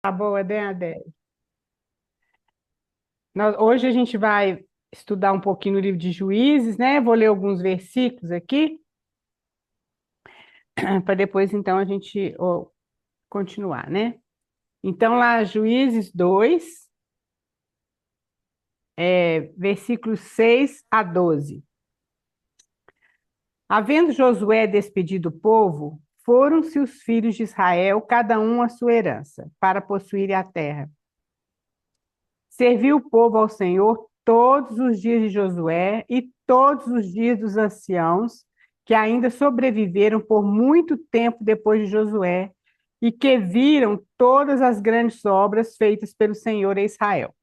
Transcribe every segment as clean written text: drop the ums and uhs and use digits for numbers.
Tá boa, né, Adélia? Hoje a gente vai estudar um pouquinho o livro de Juízes, né? Vou ler alguns versículos aqui, para depois, então, a gente continuar, né? Então, lá, Juízes 2, versículos 6 a 12. Havendo Josué despedido o povo, foram-se os filhos de Israel, cada um a sua herança, para possuírem a terra. Serviu o povo ao Senhor todos os dias de Josué e todos os dias dos anciãos que ainda sobreviveram por muito tempo depois de Josué e que viram todas as grandes obras feitas pelo Senhor a Israel.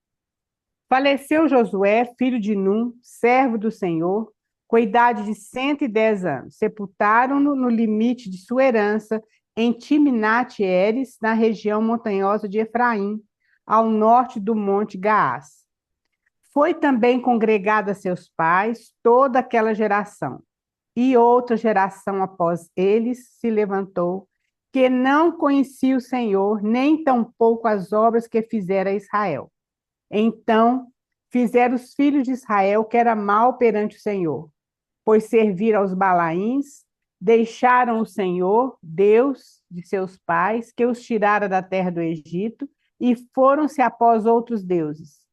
Faleceu Josué, filho de Num, servo do Senhor, com a idade de 110 anos. Sepultaram-no no limite de sua herança em Timnat-Heres, na região montanhosa de Efraim, ao norte do monte Gaás. Foi também congregada a seus pais toda aquela geração, e outra geração após eles se levantou, que não conhecia o Senhor, nem tampouco as obras que fizera Israel. Então fizeram os filhos de Israel que era mal perante o Senhor, pois serviram aos Balaíns, deixaram o Senhor, Deus de seus pais, que os tirara da terra do Egito, e foram-se após outros deuses,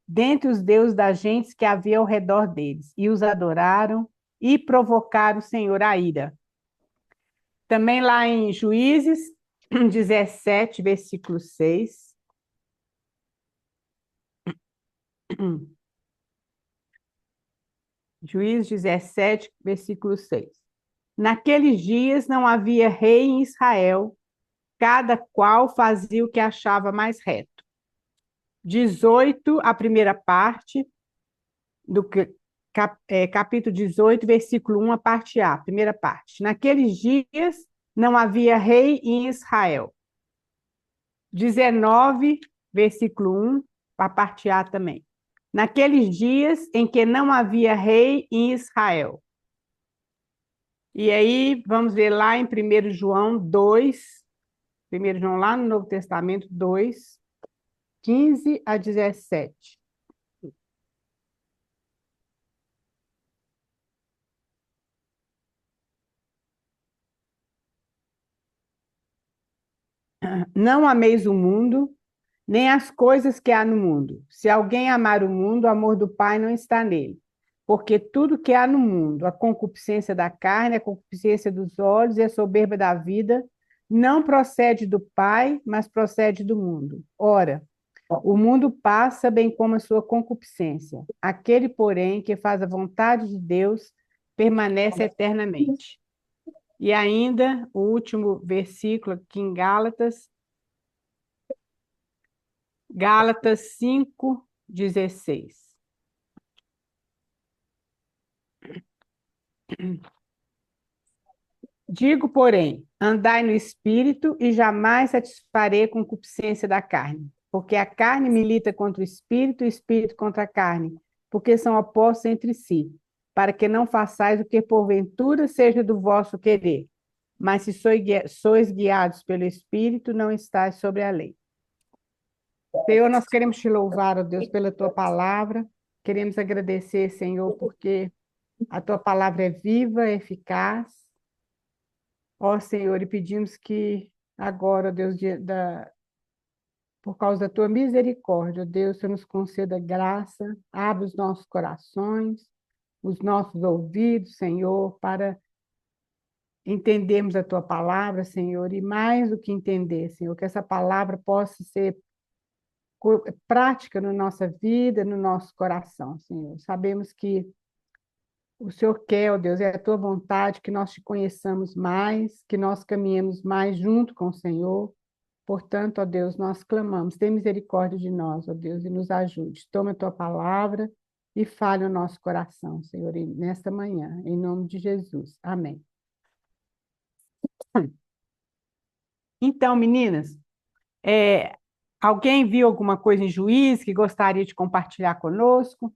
dentre os deuses das gentes que havia ao redor deles, e os adoraram e provocaram o Senhor a ira. Também lá em Juízes 17, versículo 6. Juízes 17, versículo 6. Naqueles dias não havia rei em Israel, cada qual fazia o que achava mais reto. 18, a primeira parte, do capítulo 18, versículo 1, a parte A, primeira parte. Naqueles dias não havia rei em Israel. 19, versículo 1, a parte A também. Naqueles dias em que não havia rei em Israel. E aí, vamos ver lá em 1 João 2, 1 João lá no Novo Testamento 2, 15 a 17. Não ameis o mundo, nem as coisas que há no mundo. Se alguém amar o mundo, o amor do Pai não está nele. Porque tudo que há no mundo, a concupiscência da carne, a concupiscência dos olhos e a soberba da vida, não procede do Pai, mas procede do mundo. Ora, o mundo passa, bem como a sua concupiscência. Aquele, porém, que faz a vontade de Deus, permanece eternamente. E ainda, o último versículo aqui em Gálatas 5:16. Digo, porém, andai no espírito e jamais satisfarei a concupiscência da carne, porque a carne milita contra o espírito contra a carne, porque são opostos entre si, para que não façais o que porventura seja do vosso querer. Mas se sois guiados pelo espírito, não estáis sobre a lei. Senhor, nós queremos te louvar, ó Deus, pela tua palavra. Queremos agradecer, Senhor, porque a tua palavra é viva, é eficaz. Ó Senhor, e pedimos que agora, ó Deus, por causa da tua misericórdia, ó Deus, Senhor, nos conceda graça, abre os nossos corações, os nossos ouvidos, Senhor, para entendermos a tua palavra, Senhor, e mais do que entender, Senhor, que essa palavra possa ser prática na nossa vida, no nosso coração, Senhor. Sabemos que o Senhor quer, ó Deus, é a tua vontade que nós te conheçamos mais, que nós caminhemos mais junto com o Senhor. Portanto, ó Deus, nós clamamos, tem misericórdia de nós, ó Deus, e nos ajude. Toma a tua palavra e fale o nosso coração, Senhor, nesta manhã, em nome de Jesus. Amém. Então, meninas, é, alguém viu alguma coisa em Juízes que gostaria de compartilhar conosco?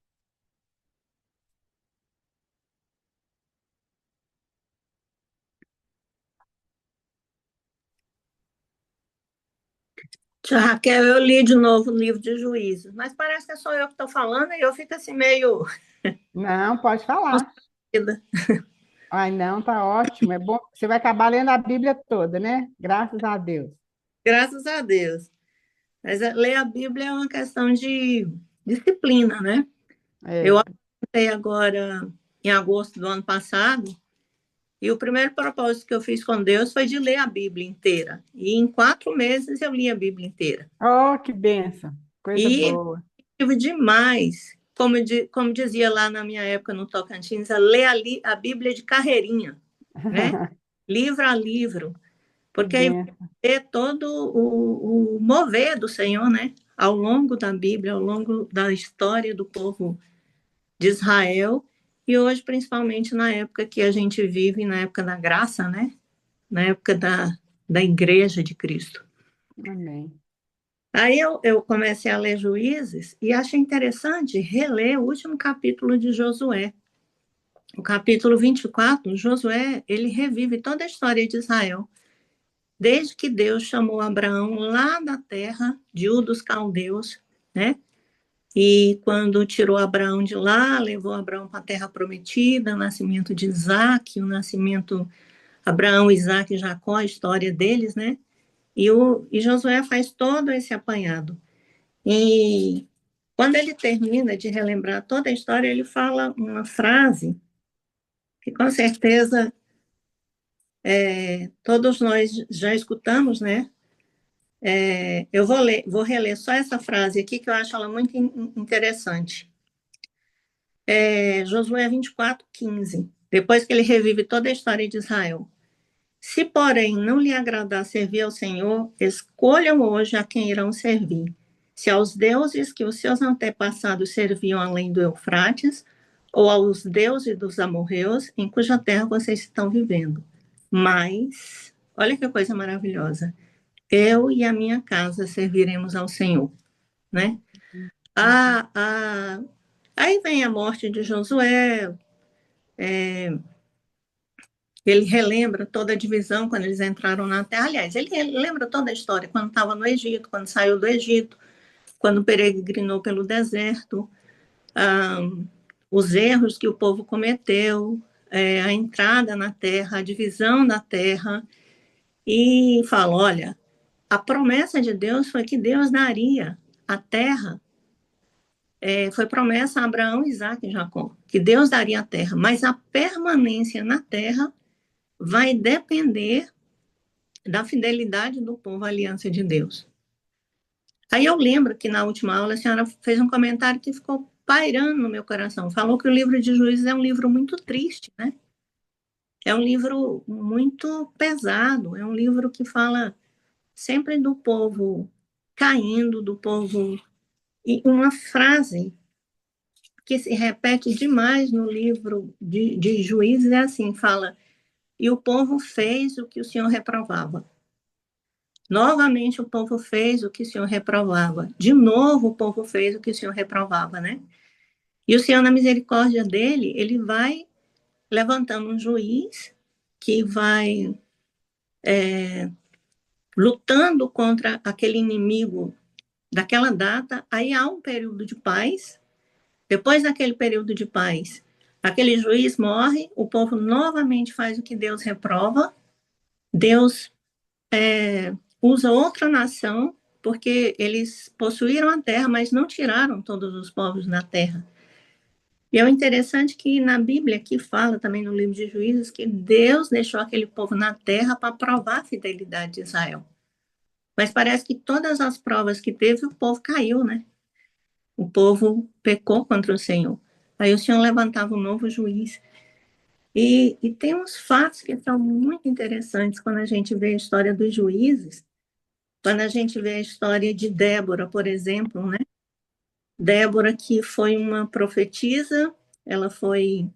Tia Raquel, eu li de novo o livro de Juízes, mas parece que é só eu que estou falando e eu fico assim meio Não, pode falar. constrangida. Ai, não, tá ótimo. É bom. Você vai acabar lendo a Bíblia toda, né? Graças a Deus. Graças a Deus. Mas ler a Bíblia é uma questão de disciplina, né? Eu É. aposentei agora em agosto do ano passado e o primeiro propósito que eu fiz com Deus foi de ler a Bíblia inteira. E em 4 meses eu li a Bíblia inteira. Oh, que bênção. Coisa E boa. tive demais, como dizia lá na minha época no Tocantins, a ler a Bíblia de carreirinha, né? Livro a livro, Que porque aí bênção. vê todo o mover do Senhor, né? Ao longo da Bíblia, ao longo da história do povo de Israel, e hoje, principalmente na época que a gente vive, na época da graça, né? Na época da Igreja de Cristo. Amém. Aí eu comecei a ler Juízes e achei interessante reler o último capítulo de Josué. O capítulo 24, Josué, ele revive toda a história de Israel, desde que Deus chamou Abraão lá da terra de Ur dos Caldeus, né? E quando tirou Abraão de lá, levou Abraão para a terra prometida, o nascimento de Isaac, o nascimento Abraão, Isaac e Jacó, a história deles, né? E Josué faz todo esse apanhado. E quando ele termina de relembrar toda a história, ele fala uma frase que com certeza todos nós já escutamos, né? Eu vou reler só essa frase aqui, que eu acho ela muito interessante. Josué 24:15. Depois que ele revive toda a história de Israel. Se, porém, não lhe agradar servir ao Senhor, escolham hoje a quem irão servir. Se aos deuses que os seus antepassados serviam além do Eufrates, ou aos deuses dos amorreus, em cuja terra vocês estão vivendo. Mas, olha que coisa maravilhosa, eu e a minha casa serviremos ao Senhor, né? A, a, Aí vem a morte de Josué, ele relembra toda a divisão quando eles entraram na terra. Aliás, ele lembra toda a história, quando estava no Egito, quando saiu do Egito, quando peregrinou pelo deserto, ah, os erros que o povo cometeu, a entrada na terra, a divisão da terra, e fala: olha, a promessa de Deus foi que Deus daria a terra, foi promessa a Abraão, Isaac e Jacó, que Deus daria a terra, mas a permanência na terra vai depender da fidelidade do povo à aliança de Deus. Aí eu lembro que na última aula a senhora fez um comentário que ficou pairando no meu coração. Falou que o livro de Juízes é um livro muito triste, né? É um livro muito pesado, é um livro que fala sempre do povo caindo, do povo. E uma frase que se repete demais no livro de Juízes é assim: fala, e o povo fez o que o Senhor reprovava. Novamente o povo fez o que o Senhor reprovava. De novo o povo fez o que o Senhor reprovava, né? E o Senhor, na misericórdia dele, ele vai levantando um juiz que vai lutando contra aquele inimigo daquela data. Aí há um período de paz. Depois daquele período de paz, aquele juiz morre, o povo novamente faz o que Deus reprova. Deus usa outra nação, porque eles possuíram a terra, mas não tiraram todos os povos da terra. E é interessante que na Bíblia, que fala também no livro de Juízes, que Deus deixou aquele povo na terra para provar a fidelidade de Israel. Mas parece que todas as provas que teve, o povo caiu, né? O povo pecou contra o Senhor. Aí o Senhor levantava um novo juiz. E tem uns fatos que são muito interessantes quando a gente vê a história dos juízes. Quando a gente vê a história de Débora, por exemplo, né? Débora, que foi uma profetisa, ela foi,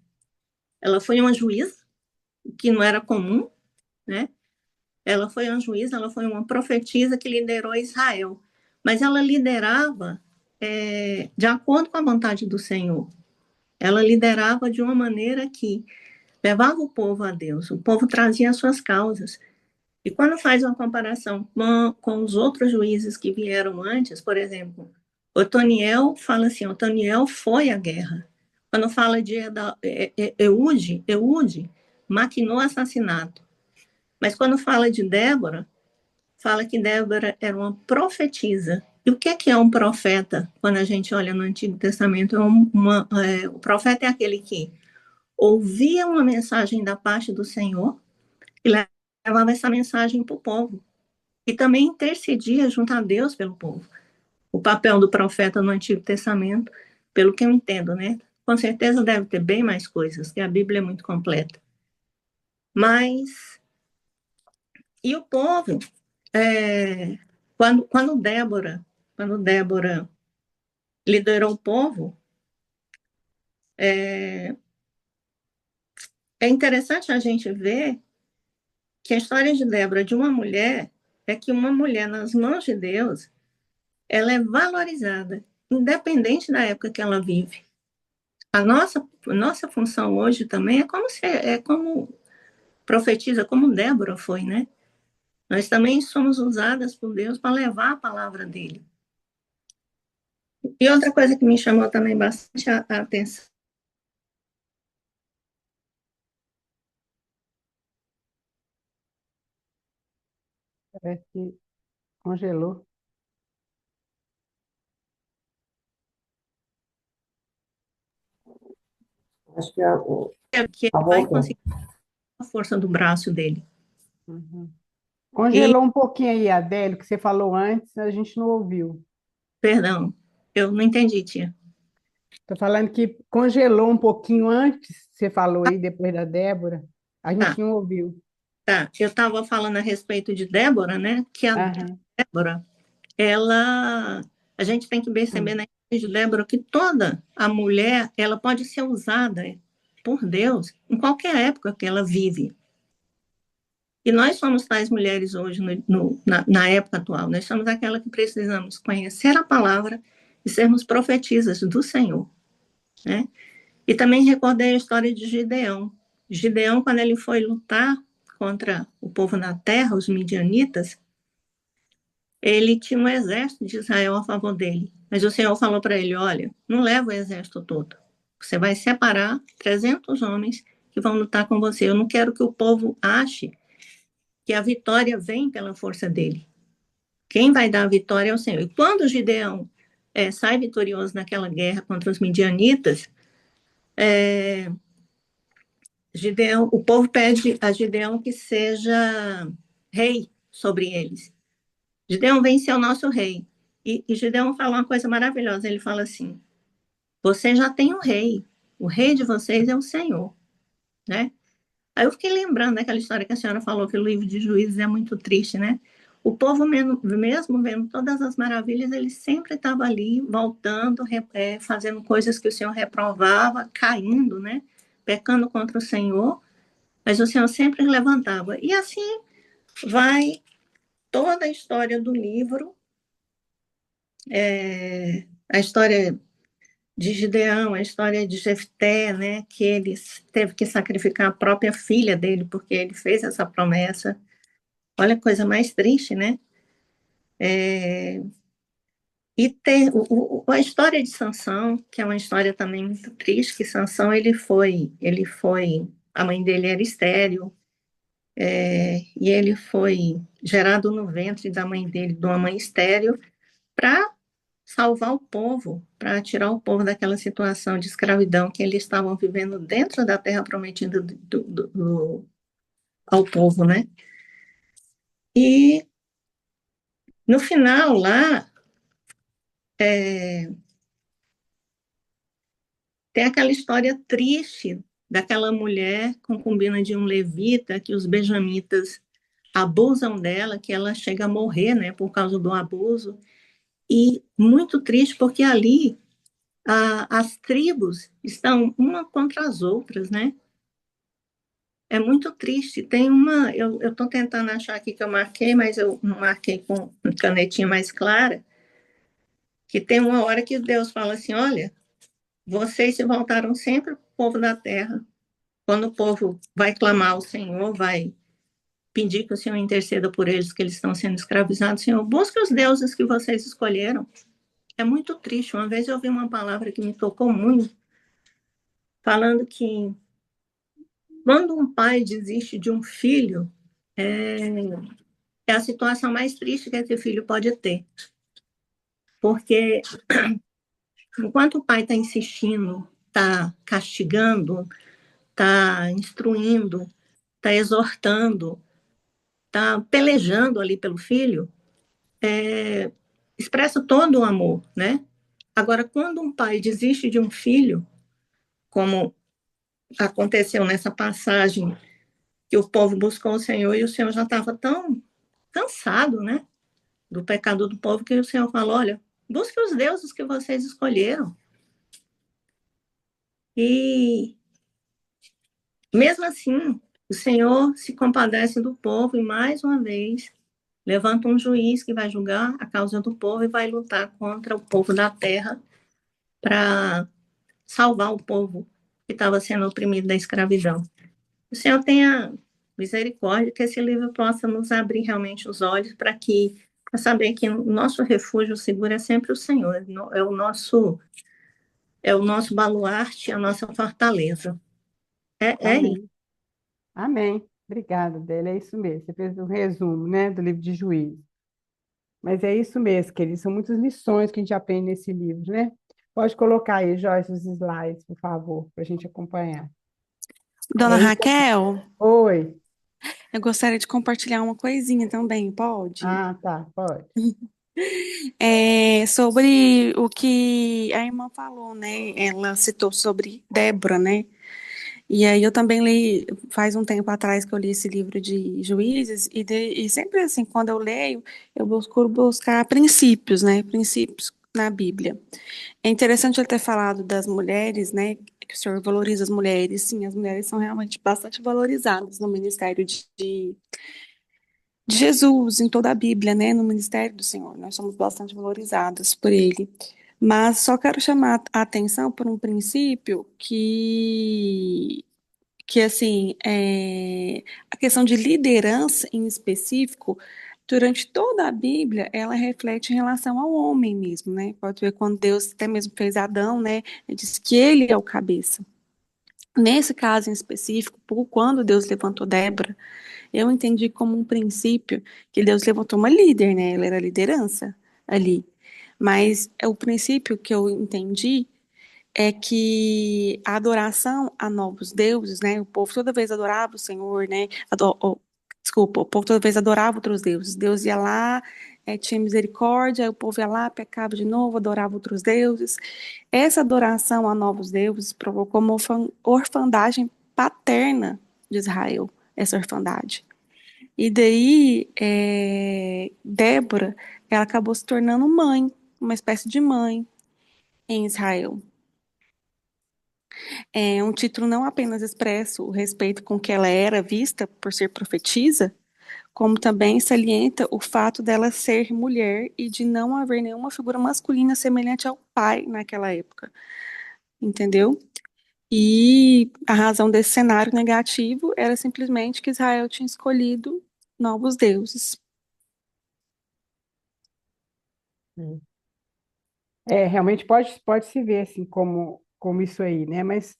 ela foi uma juíza, que não era comum, né? Ela foi uma juíza, ela foi uma profetisa que liderou Israel. Mas ela liderava de acordo com a vontade do Senhor. Ela liderava de uma maneira que levava o povo a Deus. O povo trazia as suas causas. E quando faz uma comparação com os outros juízes que vieram antes, por exemplo, Otoniel fala assim, Otoniel foi à guerra. Quando fala de Eude maquinou assassinato. Mas quando fala de Débora, fala que Débora era uma profetisa. E o que é um profeta? Quando a gente olha no Antigo Testamento, o profeta é aquele que ouvia uma mensagem da parte do Senhor e levava essa mensagem para o povo. E também intercedia junto a Deus pelo povo. O papel do profeta no Antigo Testamento, pelo que eu entendo, né? Com certeza deve ter bem mais coisas, que a Bíblia é muito completa. Mas, e o povo, é, quando Débora liderou o povo, é, é interessante a gente ver que a história de Débora, de uma mulher, é que uma mulher nas mãos de Deus, ela é valorizada, independente da época que ela vive. A nossa função hoje também é como profetiza, como Débora foi, né? Nós também somos usadas por Deus para levar a palavra dele. E outra coisa que me chamou também bastante a atenção. Parece que congelou. Acho que É que ele vai conseguir a força do braço dele. Uhum. E, Congelou um pouquinho aí, Adélio, que você falou antes, a gente não ouviu. perdão, eu não entendi, tia. Estou falando que congelou um pouquinho antes, você falou aí, depois da Débora. A Tá, gente não ouviu. tá. Eu estava falando a respeito de Débora, né? Que a Aham. Débora, a gente tem que perceber na história de Débora que toda a mulher, ela pode ser usada por Deus em qualquer época que ela vive. E nós somos tais mulheres hoje, na época atual. Nós somos aquela que precisamos conhecer a palavra e sermos profetisas do Senhor, né? E também recordei a história de Gideão. Gideão, quando ele foi lutar contra o povo na terra, os midianitas, ele tinha um exército de Israel a favor dele. Mas o Senhor falou para ele: olha, não leva o exército todo. Você vai separar 300 homens que vão lutar com você. Eu não quero que o povo ache que a vitória vem pela força dele. Quem vai dar a vitória é o Senhor. E quando Gideão sai vitorioso naquela guerra contra os midianitas, Gideão, o povo pede a Gideão que seja rei sobre eles. Gideão vem ser o nosso rei. E Gideão fala uma coisa maravilhosa. Ele fala assim: você já tem um rei. O rei de vocês é o Senhor, né? Aí eu fiquei lembrando daquela história que a senhora falou, que o livro de Juízes é muito triste, né? O povo, mesmo vendo todas as maravilhas, ele sempre estava ali, voltando, fazendo coisas que o Senhor reprovava, caindo, né? Pecando contra o Senhor, mas o Senhor sempre levantava. E assim vai toda a história do livro, a história de Gideão, a história de Jefté, né? Que ele teve que sacrificar a própria filha dele, porque ele fez essa promessa. Olha a coisa mais triste, né? E tem a história de Sansão, que é uma história também muito triste, que Sansão, a mãe dele era estéril, e ele foi gerado no ventre da mãe dele, de uma mãe estéril, para salvar o povo, para tirar o povo daquela situação de escravidão que eles estavam vivendo dentro da terra prometida ao povo, né? E no final lá, tem aquela história triste daquela mulher concubina de um levita, que os benjamitas abusam dela, que ela chega a morrer, né, por causa do abuso. E muito triste, porque ali as tribos estão uma contra as outras, né? É muito triste. Tem eu estou tentando achar aqui que eu marquei, mas eu não marquei com canetinha mais clara, que tem uma hora que Deus fala assim: olha, vocês se voltaram sempre para o povo da terra. Quando o povo vai clamar ao Senhor, vai pedir que o Senhor interceda por eles, que eles estão sendo escravizados. Senhor, busque os deuses que vocês escolheram. É muito triste. Uma vez eu ouvi uma palavra que me tocou muito, falando que quando um pai desiste de um filho, é, é a situação mais triste que esse filho pode ter. Porque enquanto o pai está insistindo, está castigando, está instruindo, está exortando, está pelejando ali pelo filho, expressa todo o amor, né? Agora, quando um pai desiste de um filho, como aconteceu nessa passagem, que o povo buscou o Senhor e o Senhor já estava tão cansado, né, do pecado do povo, que o Senhor falou: olha, busque os deuses que vocês escolheram. E mesmo assim, o Senhor se compadece do povo e mais uma vez levanta um juiz que vai julgar a causa do povo e vai lutar contra o povo da terra para salvar o povo que estava sendo oprimido da escravidão. O Senhor tenha misericórdia, que esse livro possa nos abrir realmente os olhos para saber que o nosso refúgio seguro é sempre o Senhor, é o nosso baluarte, a nossa fortaleza. É isso. Amém. Amém. Obrigada, Adélia. É isso mesmo. Você fez um resumo, né, do livro de Juízes. Mas é isso mesmo, queridos. São muitas lições que a gente aprende nesse livro, né? Pode colocar aí, Joyce, os slides, por favor, para a gente acompanhar. Dona É isso. Raquel, Oi. eu gostaria de compartilhar uma coisinha também, pode? Ah, tá, pode. É sobre o que a irmã falou, né? Ela citou sobre Débora, né? E aí eu também li, faz um tempo atrás que eu li esse livro de Juízes, e sempre assim, quando eu leio, eu busco buscar princípios, né? Princípios na Bíblia. É interessante ele ter falado das mulheres, né? Que o senhor valoriza as mulheres. Sim, as mulheres são realmente bastante valorizadas no ministério de Jesus, em toda a Bíblia, né? No ministério do Senhor. Nós somos bastante valorizadas por ele. Mas só quero chamar a atenção por um princípio que assim, a questão de liderança em específico, durante toda a Bíblia, ela reflete em relação ao homem mesmo, né? Pode ver quando Deus até mesmo fez Adão, né? Ele disse que ele é o cabeça. Nesse caso em específico, quando Deus levantou Débora, eu entendi como um princípio que Deus levantou uma líder, né? Ela era a liderança ali. Mas o princípio que eu entendi é que a adoração a novos deuses, né? O povo toda vez adorava o Senhor, né? Desculpa, o povo toda vez adorava outros deuses. Deus ia lá, tinha misericórdia, aí o povo ia lá, pecava de novo, adorava outros deuses. Essa adoração a novos deuses provocou uma orfandagem paterna de Israel, essa orfandade. E daí, Débora, ela acabou se tornando mãe, uma espécie de mãe em Israel. É um título não apenas expressa o respeito com que ela era vista por ser profetisa, como também salienta o fato dela ser mulher e de não haver nenhuma figura masculina semelhante ao pai naquela época, entendeu? E a razão desse cenário negativo era simplesmente que Israel tinha escolhido novos deuses. Realmente pode se ver assim como isso aí, né? Mas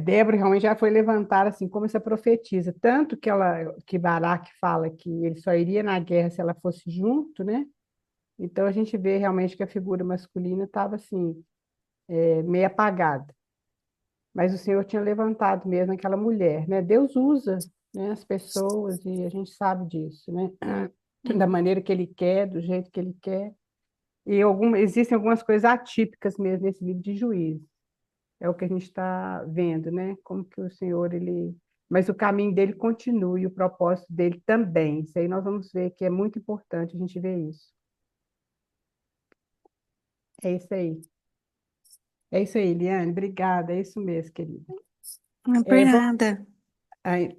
Débora realmente já foi levantada assim como essa profetisa, tanto que Baraque fala que ele só iria na guerra se ela fosse junto, né? Então a gente vê realmente que a figura masculina estava assim, meio apagada. Mas o Senhor tinha levantado mesmo aquela mulher, né? Deus usa, né, as pessoas e a gente sabe disso, né? Da maneira que Ele quer, do jeito que Ele quer. E existem algumas coisas atípicas mesmo nesse livro de Juízes. É o que a gente está vendo, né? Como que o Senhor, ele... Mas o caminho dele continua e o propósito dele também. Isso aí nós vamos ver que é muito importante a gente ver isso. É isso aí. É isso aí, Eliane. Obrigada. É isso mesmo, querida. Não é por É, nada.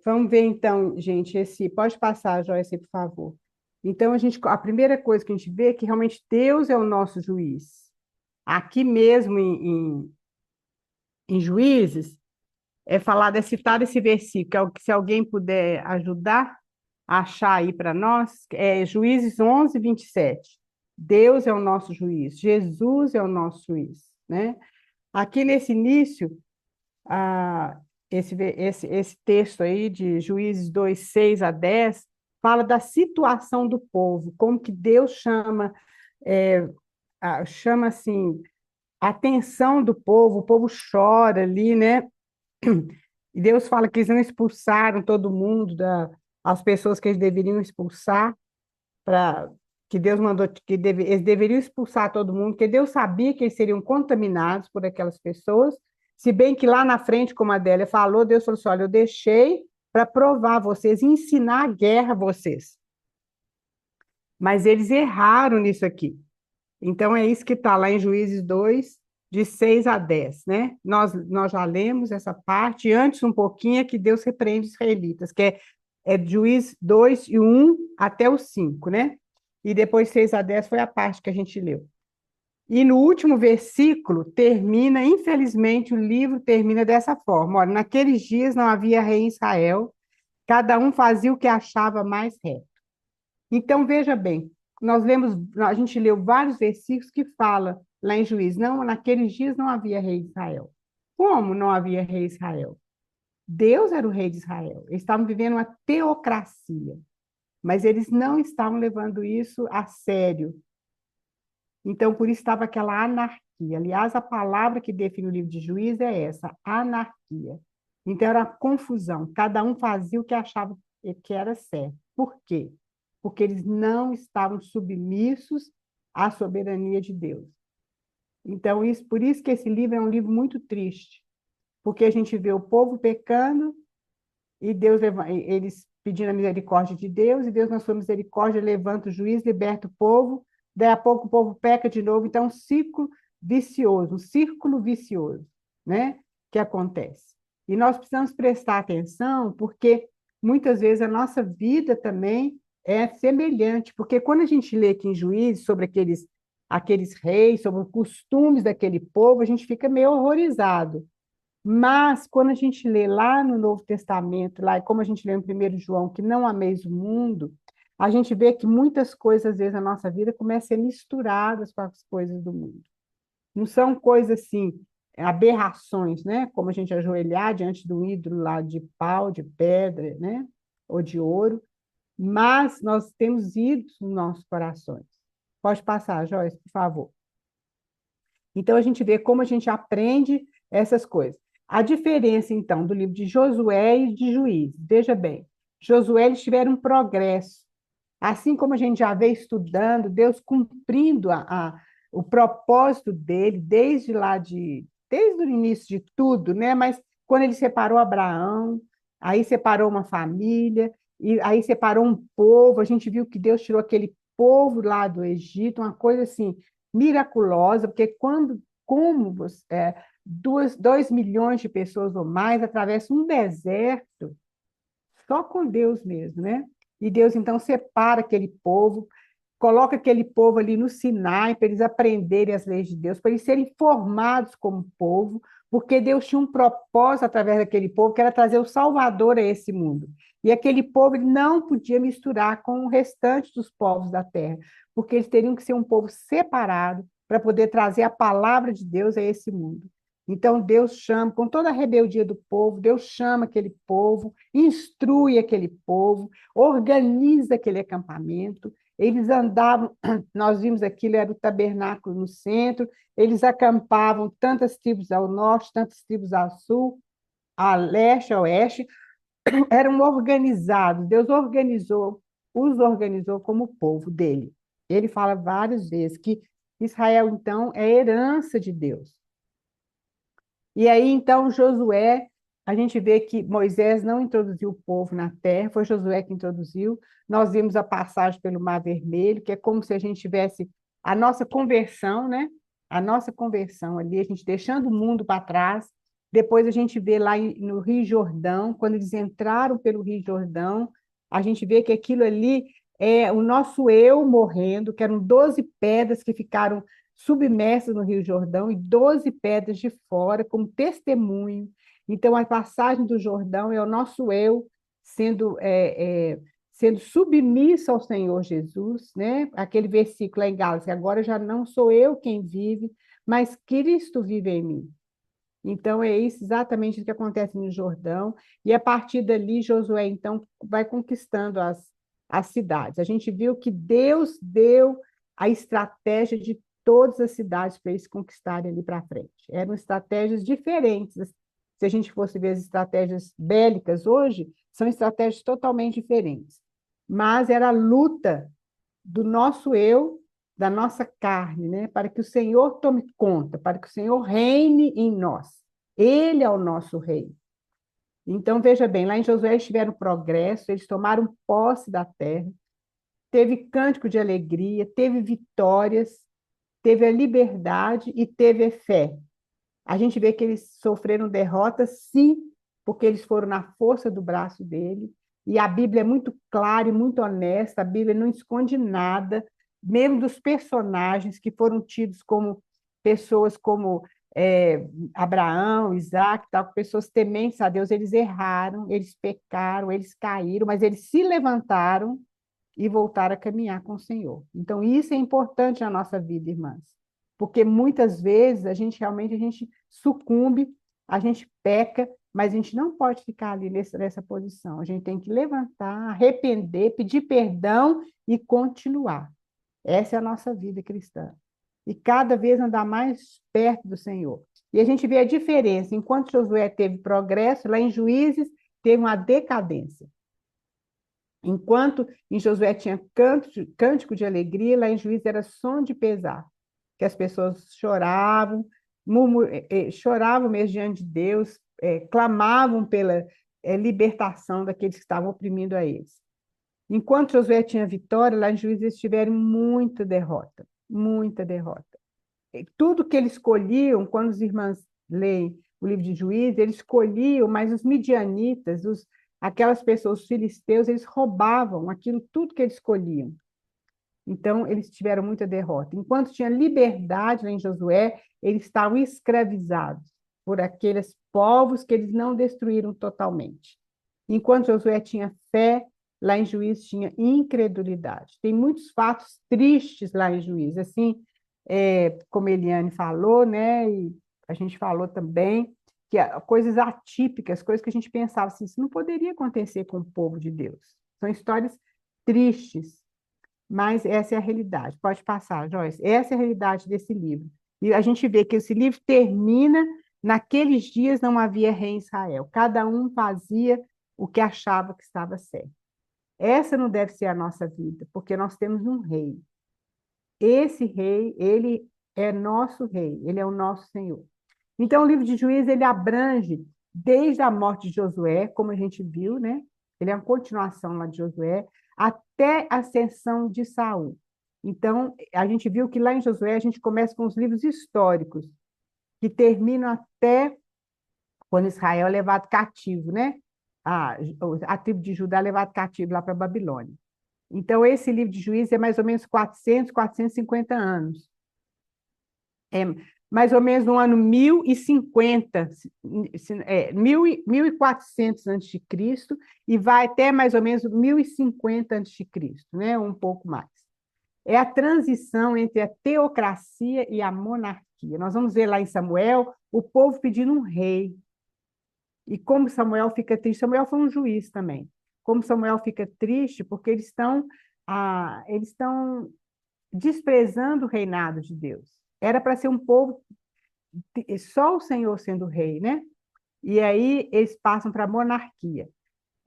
vamos ver então, gente, pode passar, Joyce, por favor. Então, a primeira coisa que a gente vê é que realmente Deus é o nosso juiz. Aqui mesmo em Juízes, é citado esse versículo, se alguém puder ajudar. achar aí para nós, é Juízes 11, 27. Deus é o nosso juiz, Jesus é o nosso juiz, né? Aqui nesse início, ah, esse texto aí de Juízes 2, 6 a 10, fala da situação do povo, como que Deus chama, chama assim, a atenção do povo, o povo chora ali, né? E Deus fala que eles não expulsaram todo mundo, as pessoas que eles deveriam expulsar, para que Deus mandou que eles deveriam expulsar todo mundo, porque Deus sabia que eles seriam contaminados por aquelas pessoas, se bem que lá na frente, como a Adélia falou, Deus falou assim, olha, eu deixei para provar vocês, ensinar a guerra a vocês. Mas eles erraram nisso aqui. Então, é isso que está lá em Juízes 2, de 6 a 10, né? Nós já lemos essa parte, antes um pouquinho é que Deus repreende os israelitas, que é Juízes 2, e 1 até o 5, né? E depois 6 a 10 foi a parte que a gente leu. E no último versículo termina, infelizmente, o livro termina dessa forma. Olha, naqueles dias não havia rei em Israel, cada um fazia o que achava mais reto. Então, veja bem, a gente leu vários versículos que fala lá em Juízes, não, naqueles dias não havia rei de Israel. Como não havia rei de Israel? Deus era o rei de Israel. Eles estavam vivendo uma teocracia, mas eles não estavam levando isso a sério. Então, por isso estava aquela anarquia. Aliás, a palavra que define o livro de Juízes é essa, anarquia. Então, era confusão. Cada um fazia o que achava que era certo. Por quê? Porque eles não estavam submissos à soberania de Deus. Então, por isso que esse livro é um livro muito triste, porque a gente vê o povo pecando e eles pedindo a misericórdia de Deus, e Deus, na sua misericórdia, levanta o juiz, liberta o povo, daí a pouco o povo peca de novo, então é um círculo vicioso, né, que acontece. E nós precisamos prestar atenção, porque muitas vezes a nossa vida também é semelhante, porque quando a gente lê aqui em Juízes sobre aqueles reis, sobre os costumes daquele povo, a gente fica meio horrorizado. Mas, quando a gente lê lá no Novo Testamento, lá, como a gente lê em 1 João, que não ameis o mundo, a gente vê que muitas coisas, às vezes, na nossa vida começam a ser misturadas com as coisas do mundo. Não são coisas assim, aberrações, né? Como a gente ajoelhar diante do ídolo lá de pau, de pedra, né? Ou de ouro, mas nós temos ídolos nos nossos corações. Pode passar, Joyce, por favor. Então, a gente vê como a gente aprende essas coisas. A diferença, então, do livro de Josué e de Juízes. Veja bem, Josué, eles tiveram um progresso. Assim como a gente já vê estudando, Deus cumprindo o propósito dele, desde o início de tudo, né? Mas quando ele separou Abraão, aí separou uma família, e aí separou um povo, a gente viu que Deus tirou aquele povo lá do Egito, uma coisa assim miraculosa, porque como 2 milhões de pessoas ou mais atravessam um deserto, só com Deus mesmo, né? E Deus, então, separa aquele povo, coloca aquele povo ali no Sinai para eles aprenderem as leis de Deus, para eles serem formados como povo, porque Deus tinha um propósito através daquele povo, que era trazer o Salvador a esse mundo. E aquele povo ele não podia misturar com o restante dos povos da terra, porque eles teriam que ser um povo separado para poder trazer a palavra de Deus a esse mundo. Então, Deus chama, com toda a rebeldia do povo, Deus chama aquele povo, instrui aquele povo, organiza aquele acampamento. Eles andavam, nós vimos aquilo, era o tabernáculo no centro, eles acampavam tantas tribos ao norte, tantas tribos ao sul, a leste, a oeste, eram organizados, Deus os organizou como povo dele. Ele fala várias vezes que Israel, então, é herança de Deus. E aí, então, Josué, a gente vê que Moisés não introduziu o povo na terra, foi Josué que introduziu. Nós vimos a passagem pelo Mar Vermelho, que é como se a gente tivesse a nossa conversão, né? A nossa conversão ali, a gente deixando o mundo para trás. Depois a gente vê lá no Rio Jordão, quando eles entraram pelo Rio Jordão, a gente vê que aquilo ali é o nosso eu morrendo, que eram 12 pedras que ficaram submersas no Rio Jordão e 12 pedras de fora como testemunho. Então, a passagem do Jordão é o nosso eu sendo submissa ao Senhor Jesus, né? Aquele versículo lá em Gálatas, que agora já não sou eu quem vive, mas Cristo vive em mim. Então, é isso exatamente o que acontece no Jordão, e a partir dali, Josué, então, vai conquistando as cidades. A gente viu que Deus deu a estratégia de todas as cidades para eles conquistarem ali para frente. Eram estratégias diferentes. Se a gente fosse ver as estratégias bélicas hoje, são estratégias totalmente diferentes. Mas era a luta do nosso eu, da nossa carne, né? Para que o Senhor tome conta, para que o Senhor reine em nós. Ele é o nosso rei. Então, veja bem, lá em Josué eles tiveram progresso, eles tomaram posse da terra, teve cântico de alegria, teve vitórias, teve a liberdade e teve a fé. A gente vê que eles sofreram derrotas, sim, porque eles foram na força do braço dele, e a Bíblia é muito clara e muito honesta, a Bíblia não esconde nada, mesmo dos personagens que foram tidos como pessoas como Abraão, Isaac, tal, pessoas tementes a Deus, eles erraram, eles pecaram, eles caíram, mas eles se levantaram e voltaram a caminhar com o Senhor. Então, isso é importante na nossa vida, irmãs, porque muitas vezes a gente sucumbe, a gente peca, mas a gente não pode ficar ali nessa posição. A gente tem que levantar, arrepender, pedir perdão e continuar. Essa é a nossa vida cristã. E cada vez andar mais perto do Senhor. E a gente vê a diferença. Enquanto Josué teve progresso, lá em Juízes teve uma decadência. Enquanto em Josué tinha cântico de alegria, lá em Juízes era som de pesar, que as pessoas choravam, choravam mesmo diante de Deus, clamavam pela libertação daqueles que estavam oprimindo a eles. Enquanto Josué tinha vitória, lá em Juízes eles tiveram muita derrota, muita derrota. Tudo que eles escolhiam, quando os irmãos leem o livro de Juízes, eles escolhiam, mas os midianitas, aquelas pessoas, os filisteus, eles roubavam aquilo tudo que eles escolhiam. Então, eles tiveram muita derrota. Enquanto tinha liberdade lá em Josué, eles estavam escravizados por aqueles povos que eles não destruíram totalmente. Enquanto Josué tinha fé, lá em Juízes tinha incredulidade. Tem muitos fatos tristes lá em Juízes, assim, como Eliane falou, né, e a gente falou também, que coisas atípicas, coisas que a gente pensava assim, isso não poderia acontecer com o povo de Deus. São histórias tristes, mas essa é a realidade. Pode passar, Joyce. Essa é a realidade desse livro. E a gente vê que esse livro termina, naqueles dias não havia rei em Israel. Cada um fazia o que achava que estava certo. Essa não deve ser a nossa vida, porque nós temos um rei. Esse rei, ele é nosso rei, ele é o nosso Senhor. Então, o livro de Juízes, ele abrange desde a morte de Josué, como a gente viu, né? Ele é uma continuação lá de Josué, até a ascensão de Saul. Então, a gente viu que lá em Josué a gente começa com os livros históricos, que terminam até quando Israel é levado cativo, né? A tribo de Judá é levado cativo lá para a Babilônia. Então, esse livro de Juízes é mais ou menos 450 anos. É mais ou menos no ano 1050, 1400 a.C., e vai até mais ou menos 1050 a.C., né? Um pouco mais. É a transição entre a teocracia e a monarquia. Nós vamos ver lá em Samuel o povo pedindo um rei. E como Samuel fica triste, Samuel foi um juiz também. Como Samuel fica triste, porque eles estão desprezando o reinado de Deus. Era para ser um povo, só o Senhor sendo rei, né? E aí eles passam para a monarquia.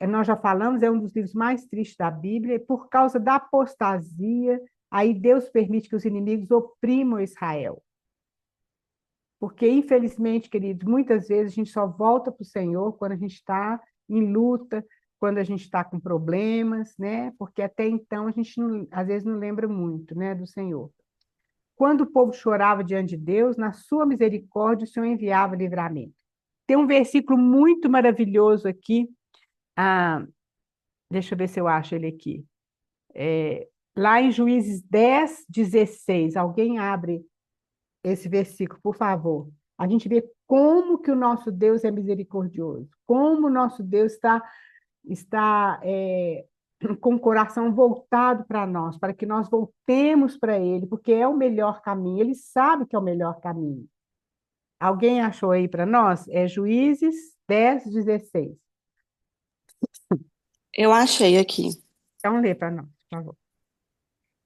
Nós já falamos, é um dos livros mais tristes da Bíblia, e por causa da apostasia, aí Deus permite que os inimigos oprimam Israel. Porque, infelizmente, queridos, muitas vezes a gente só volta para o Senhor quando a gente está em luta, quando a gente está com problemas, né? Porque até então a gente, às vezes, não lembra muito, né, do Senhor. Quando o povo chorava diante de Deus, na sua misericórdia, o Senhor enviava livramento. Tem um versículo muito maravilhoso aqui, deixa eu ver se eu acho ele aqui. Lá em Juízes 10, 16, alguém abre esse versículo, por favor. A gente vê como que o nosso Deus é misericordioso, como o nosso Deus está com o coração voltado para nós, para que nós voltemos para Ele, porque é o melhor caminho, Ele sabe que é o melhor caminho. Alguém achou aí para nós? É Juízes 10:16. Eu achei aqui. Então, lê para nós, por favor.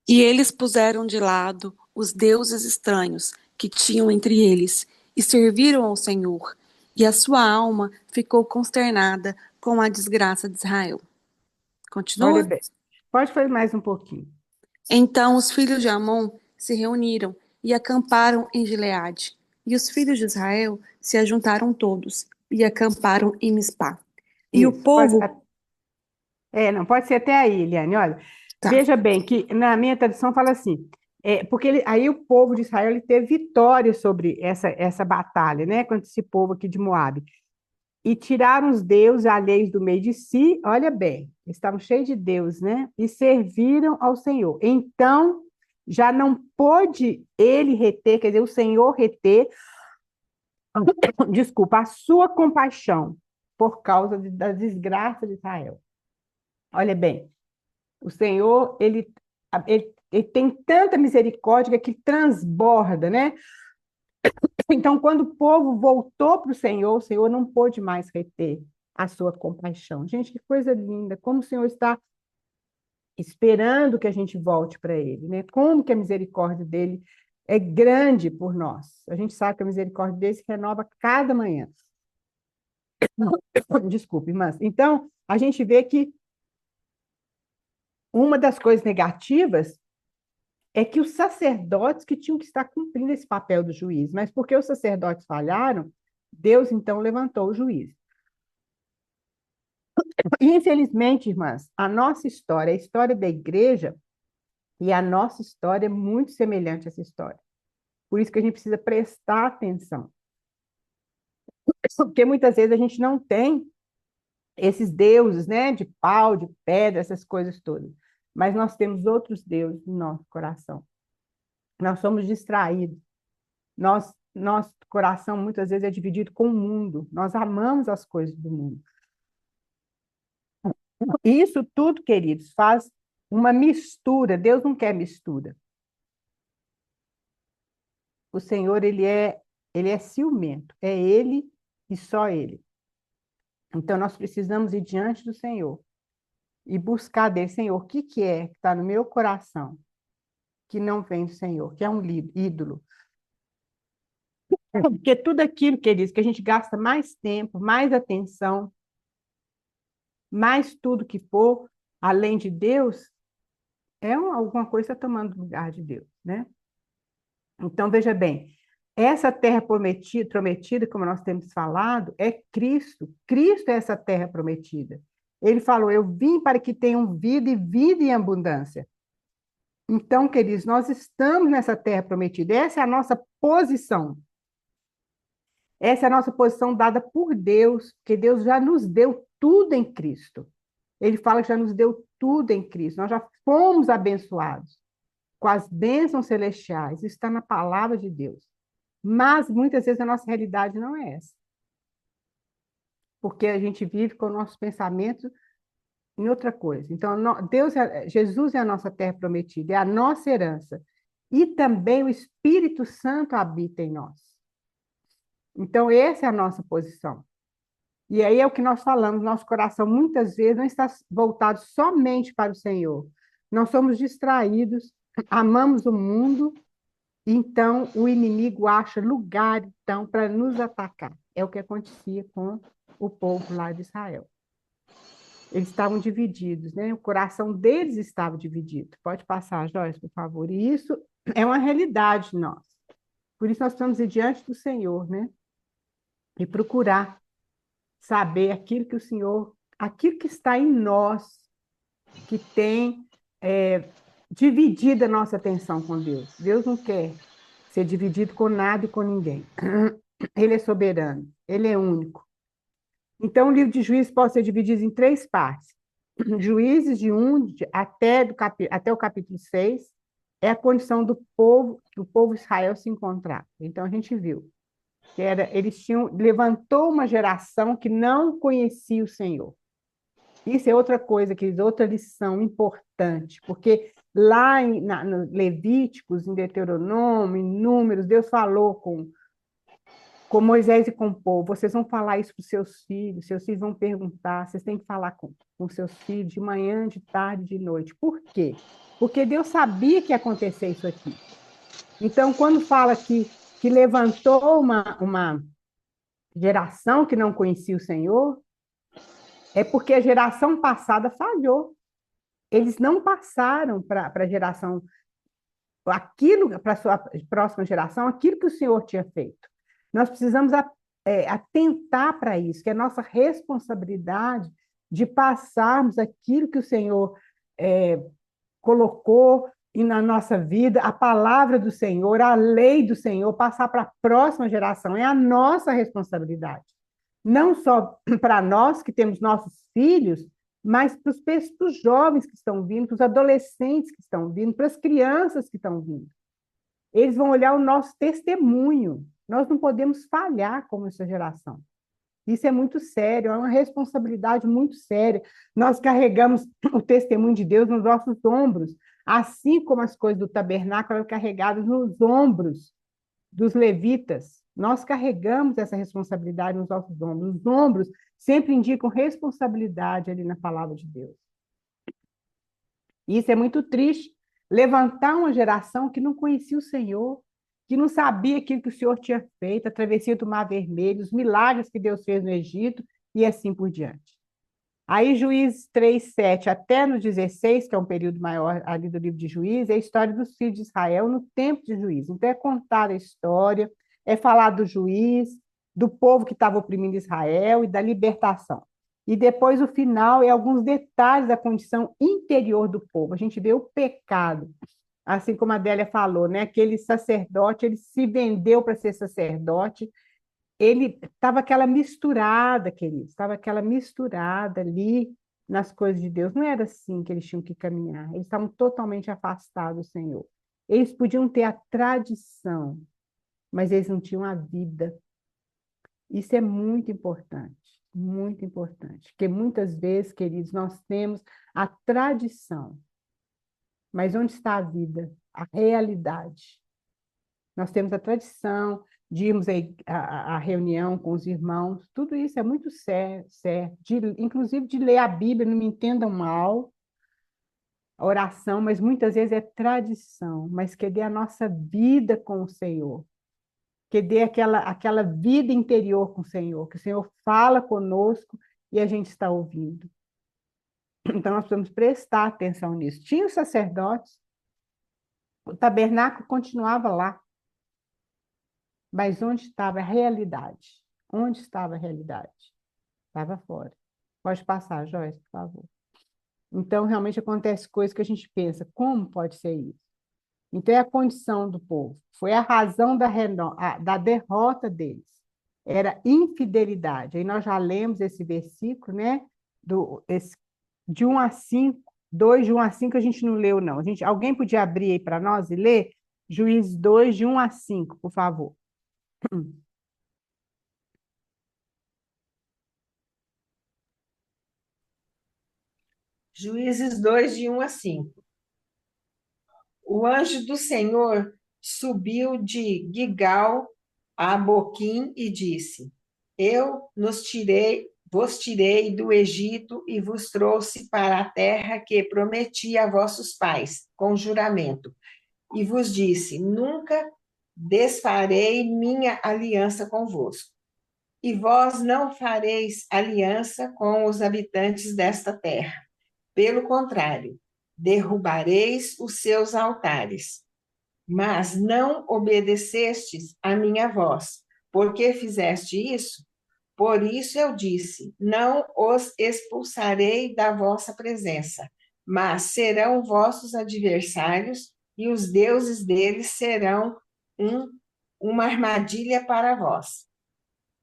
E eles puseram de lado os deuses estranhos que tinham entre eles e serviram ao Senhor, e a sua alma ficou consternada com a desgraça de Israel. Olha Continua? bem. Pode fazer mais um pouquinho. Então os filhos de Amon se reuniram e acamparam em Gileade, e os filhos de Israel se ajuntaram todos e acamparam em Mispá. E o Isso. povo, Não, pode ser até aí, Eliane. Olha, tá, veja bem que na minha tradução fala assim, porque aí o povo de Israel ele teve vitória sobre essa batalha, né, contra esse povo aqui de Moabe. E tiraram os deuses alheios do meio de si, olha bem, estavam cheios de Deus, né? E serviram ao Senhor. Então, já não pôde ele reter, quer dizer, o Senhor reter, desculpa, a sua compaixão por causa da desgraça de Israel. Olha bem, o Senhor, ele tem tanta misericórdia que transborda, né? Então, quando o povo voltou para o Senhor não pôde mais reter a sua compaixão. Gente, que coisa linda! Como o Senhor está esperando que a gente volte para Ele, né? Como que a misericórdia dele é grande por nós. A gente sabe que a misericórdia dele se renova cada manhã. Desculpe, irmãs. Então, a gente vê que uma das coisas negativas é que os sacerdotes que tinham que estar cumprindo esse papel do juiz, mas porque os sacerdotes falharam, Deus então levantou o juiz. E, infelizmente, irmãs, a nossa história, a história da igreja e a nossa história é muito semelhante a essa história. Por isso que a gente precisa prestar atenção. Porque muitas vezes a gente não tem esses deuses, né, de pau, de pedra, essas coisas todas. Mas nós temos outros deuses no nosso coração. Nós somos distraídos. Nosso coração muitas vezes é dividido com o mundo. Nós amamos as coisas do mundo. Isso tudo, queridos, faz uma mistura. Deus não quer mistura. O Senhor, ele é ciumento. É Ele e só Ele. Então, nós precisamos ir diante do Senhor e buscar dele, Senhor, o que é que está no meu coração que não vem do Senhor, que é um ídolo. Porque tudo aquilo, queridos, que a gente gasta mais tempo, mais atenção, mais tudo que for, além de Deus, alguma coisa está tomando lugar de Deus, né? Então, veja bem, essa terra prometida, como nós temos falado, é Cristo. Cristo é essa terra prometida. Ele falou, eu vim para que tenham vida e vida em abundância. Então, queridos, nós estamos nessa terra prometida. Essa é a nossa posição. Essa é a nossa posição dada por Deus, porque Deus já nos deu tudo em Cristo. Ele fala que já nos deu tudo em Cristo. Nós já fomos abençoados com as bênçãos celestiais. Isso está na palavra de Deus. Mas, muitas vezes, a nossa realidade não é essa. Porque a gente vive com o nosso pensamento em outra coisa. Então, Jesus é a nossa terra prometida, é a nossa herança. E também o Espírito Santo habita em nós. Então, essa é a nossa posição. E aí é o que nós falamos, nosso coração muitas vezes não está voltado somente para o Senhor. Nós somos distraídos, amamos o mundo, então o inimigo acha lugar então para nos atacar. É o que acontecia com o povo lá de Israel. Eles estavam divididos, né? O coração deles estava dividido. Pode passar, Joyce, por favor. E isso é uma realidade nossa. Por isso nós estamos diante do Senhor, né? E procurar saber aquilo que está em nós, que tem dividido a nossa atenção com Deus. Deus não quer ser dividido com nada e com ninguém. Ele é soberano, ele é único. Então, o livro de Juízes pode ser dividido em 3 partes. Juízes de 1 até o capítulo 6 é a condição do povo Israel se encontrar. Então, a gente viu que levantou uma geração que não conhecia o Senhor. Isso é outra coisa, queridos, outra lição importante, porque lá no Levíticos, em Deuteronômio, em Números, Deus falou com Moisés e com o povo: vocês vão falar isso para os seus filhos vão perguntar, vocês têm que falar com seus filhos de manhã, de tarde, de noite. Por quê? Porque Deus sabia que ia acontecer isso aqui. Então, quando fala que levantou uma geração que não conhecia o Senhor, é porque a geração passada falhou. Eles não passaram para a geração, aquilo, para a sua próxima geração, aquilo que o Senhor tinha feito. Nós precisamos atentar para isso, que é nossa responsabilidade de passarmos aquilo que o Senhor colocou na nossa vida, a palavra do Senhor, a lei do Senhor, passar para a próxima geração. É a nossa responsabilidade. Não só para nós que temos nossos filhos, mas para os jovens que estão vindo, para os adolescentes que estão vindo, para as crianças que estão vindo. Eles vão olhar o nosso testemunho. Nós não podemos falhar como essa geração. Isso é muito sério, é uma responsabilidade muito séria. Nós carregamos o testemunho de Deus nos nossos ombros, assim como as coisas do tabernáculo eram carregadas nos ombros dos levitas. Nós carregamos essa responsabilidade nos nossos ombros. Os ombros sempre indicam responsabilidade ali na palavra de Deus. E isso é muito triste, levantar uma geração que não conhecia o Senhor, que não sabia aquilo que o Senhor tinha feito, a travessia do Mar Vermelho, os milagres que Deus fez no Egito e assim por diante. Aí, Juízes 3:7 até no 16, que é um período maior ali do livro de Juízes, é a história dos filhos de Israel no tempo de Juízes. Então, é contar a história, é falar do juiz, do povo que estava oprimindo Israel e da libertação. E depois, o final, é alguns detalhes da condição interior do povo. A gente vê o pecado, assim como a Adélia falou, né? Aquele sacerdote, ele se vendeu para ser sacerdote, ele estava aquela misturada, queridos, estava aquela misturada ali nas coisas de Deus. Não era assim que eles tinham que caminhar, eles estavam totalmente afastados do Senhor. Eles podiam ter a tradição, mas eles não tinham a vida. Isso é muito importante, porque muitas vezes, queridos, nós temos a tradição, mas onde está a vida, a realidade? Nós temos a tradição de irmos à reunião com os irmãos, tudo isso é muito certo, inclusive de ler a Bíblia, não me entendam mal, a oração, mas muitas vezes é tradição, mas cadê a nossa vida com o Senhor? Cadê aquela vida interior com o Senhor, que o Senhor fala conosco e a gente está ouvindo? Então, nós precisamos prestar atenção nisso. Tinha os sacerdotes, o tabernáculo continuava lá, mas onde estava a realidade? Onde estava a realidade? Estava fora. Pode passar, Joyce, por favor. Então, realmente acontece coisas que a gente pensa, como pode ser isso? Então, é a condição do povo. Foi a razão da derrota deles. Era infidelidade. Aí nós já lemos esse versículo, né? De 1 a 5, 2 de 1 a 5 a gente não leu, não. Alguém podia abrir aí para nós e ler? Juízes 2, de 1 a 5, por favor. Juízes 2, de 1 a 5. O anjo do Senhor subiu de Gigal a Boquim e disse: vos tirei do Egito e vos trouxe para a terra que prometi a vossos pais, com juramento. E vos disse: nunca desfarei minha aliança convosco. E vós não fareis aliança com os habitantes desta terra. Pelo contrário, derrubareis os seus altares. Mas não obedecestes à minha voz. Por que fizeste isso? Por isso eu disse: não os expulsarei da vossa presença, mas serão vossos adversários, e os deuses deles serão uma armadilha para vós.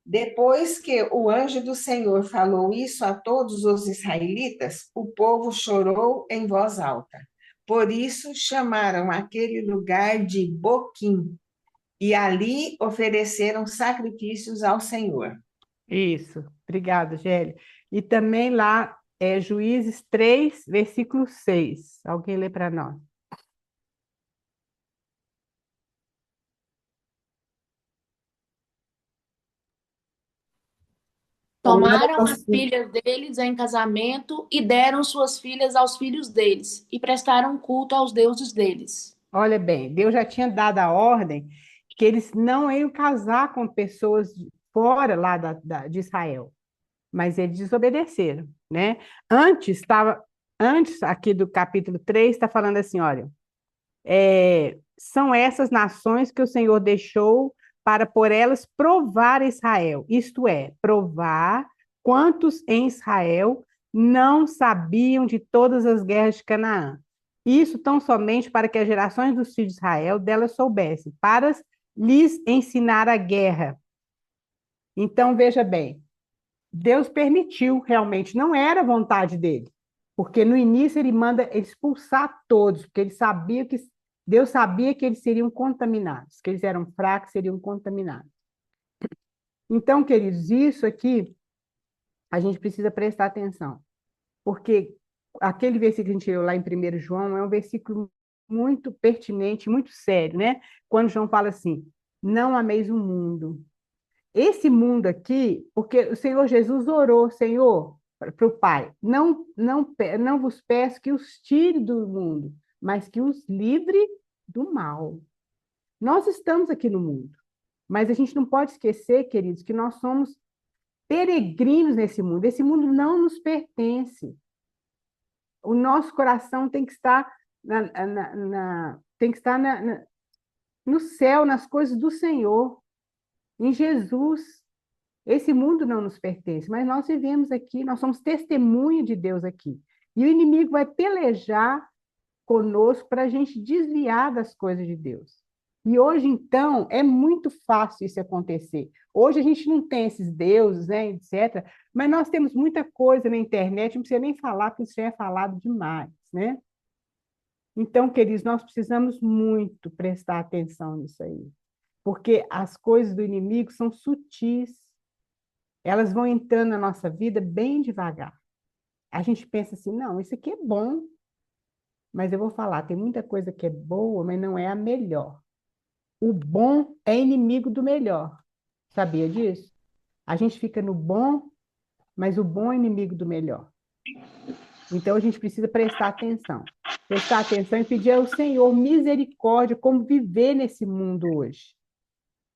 Depois que o anjo do Senhor falou isso a todos os israelitas, o povo chorou em voz alta. Por isso chamaram aquele lugar de Boquim, e ali ofereceram sacrifícios ao Senhor. Isso, obrigada, Gélia. E também lá É Juízes 3, versículo 6. Alguém lê para nós? Tomaram as filhas deles em casamento e deram suas filhas aos filhos deles, e prestaram culto aos deuses deles. Olha bem, Deus já tinha dado a ordem que eles não iam casar com pessoas fora lá de Israel, mas eles desobedeceram, né? Antes aqui do capítulo 3, está falando assim, olha, são essas nações que o Senhor deixou para por elas provar Israel, isto é, provar quantos em Israel não sabiam de todas as guerras de Canaã. Isso tão somente para que as gerações dos filhos de Israel delas soubessem, para lhes ensinar a guerra. Então, veja bem, Deus permitiu realmente, não era vontade dele, porque no início ele manda expulsar todos, porque ele sabia que Deus sabia que eles seriam contaminados, que eles eram fracos, seriam contaminados. Então, queridos, isso aqui a gente precisa prestar atenção, porque aquele versículo que a gente leu lá em 1 João é um versículo muito pertinente, muito sério, né? Quando João fala assim: não ameis o mundo. Esse mundo aqui, porque o Senhor Jesus orou, Senhor, para o Pai, não vos peço que os tire do mundo, mas que os livre do mal. Nós estamos aqui no mundo, mas a gente não pode esquecer, queridos, que nós somos peregrinos nesse mundo. Esse mundo não nos pertence. O nosso coração tem que estar no céu, nas coisas do Senhor, em Jesus. Esse mundo não nos pertence, mas nós vivemos aqui, nós somos testemunho de Deus aqui. E o inimigo vai pelejar conosco para a gente desviar das coisas de Deus. E hoje, então, é muito fácil isso acontecer. Hoje a gente não tem esses deuses, né, etc., mas nós temos muita coisa na internet, não precisa nem falar, porque isso já é falado demais, né? Então, queridos, nós precisamos muito prestar atenção nisso aí, porque as coisas do inimigo são sutis, elas vão entrando na nossa vida bem devagar. A gente pensa assim, não, isso aqui é bom, mas eu vou falar, tem muita coisa que é boa, mas não é a melhor. O bom é inimigo do melhor. Sabia disso? A gente fica no bom, mas o bom é inimigo do melhor. Então a gente precisa prestar atenção. Prestar atenção e pedir ao Senhor misericórdia como viver nesse mundo hoje.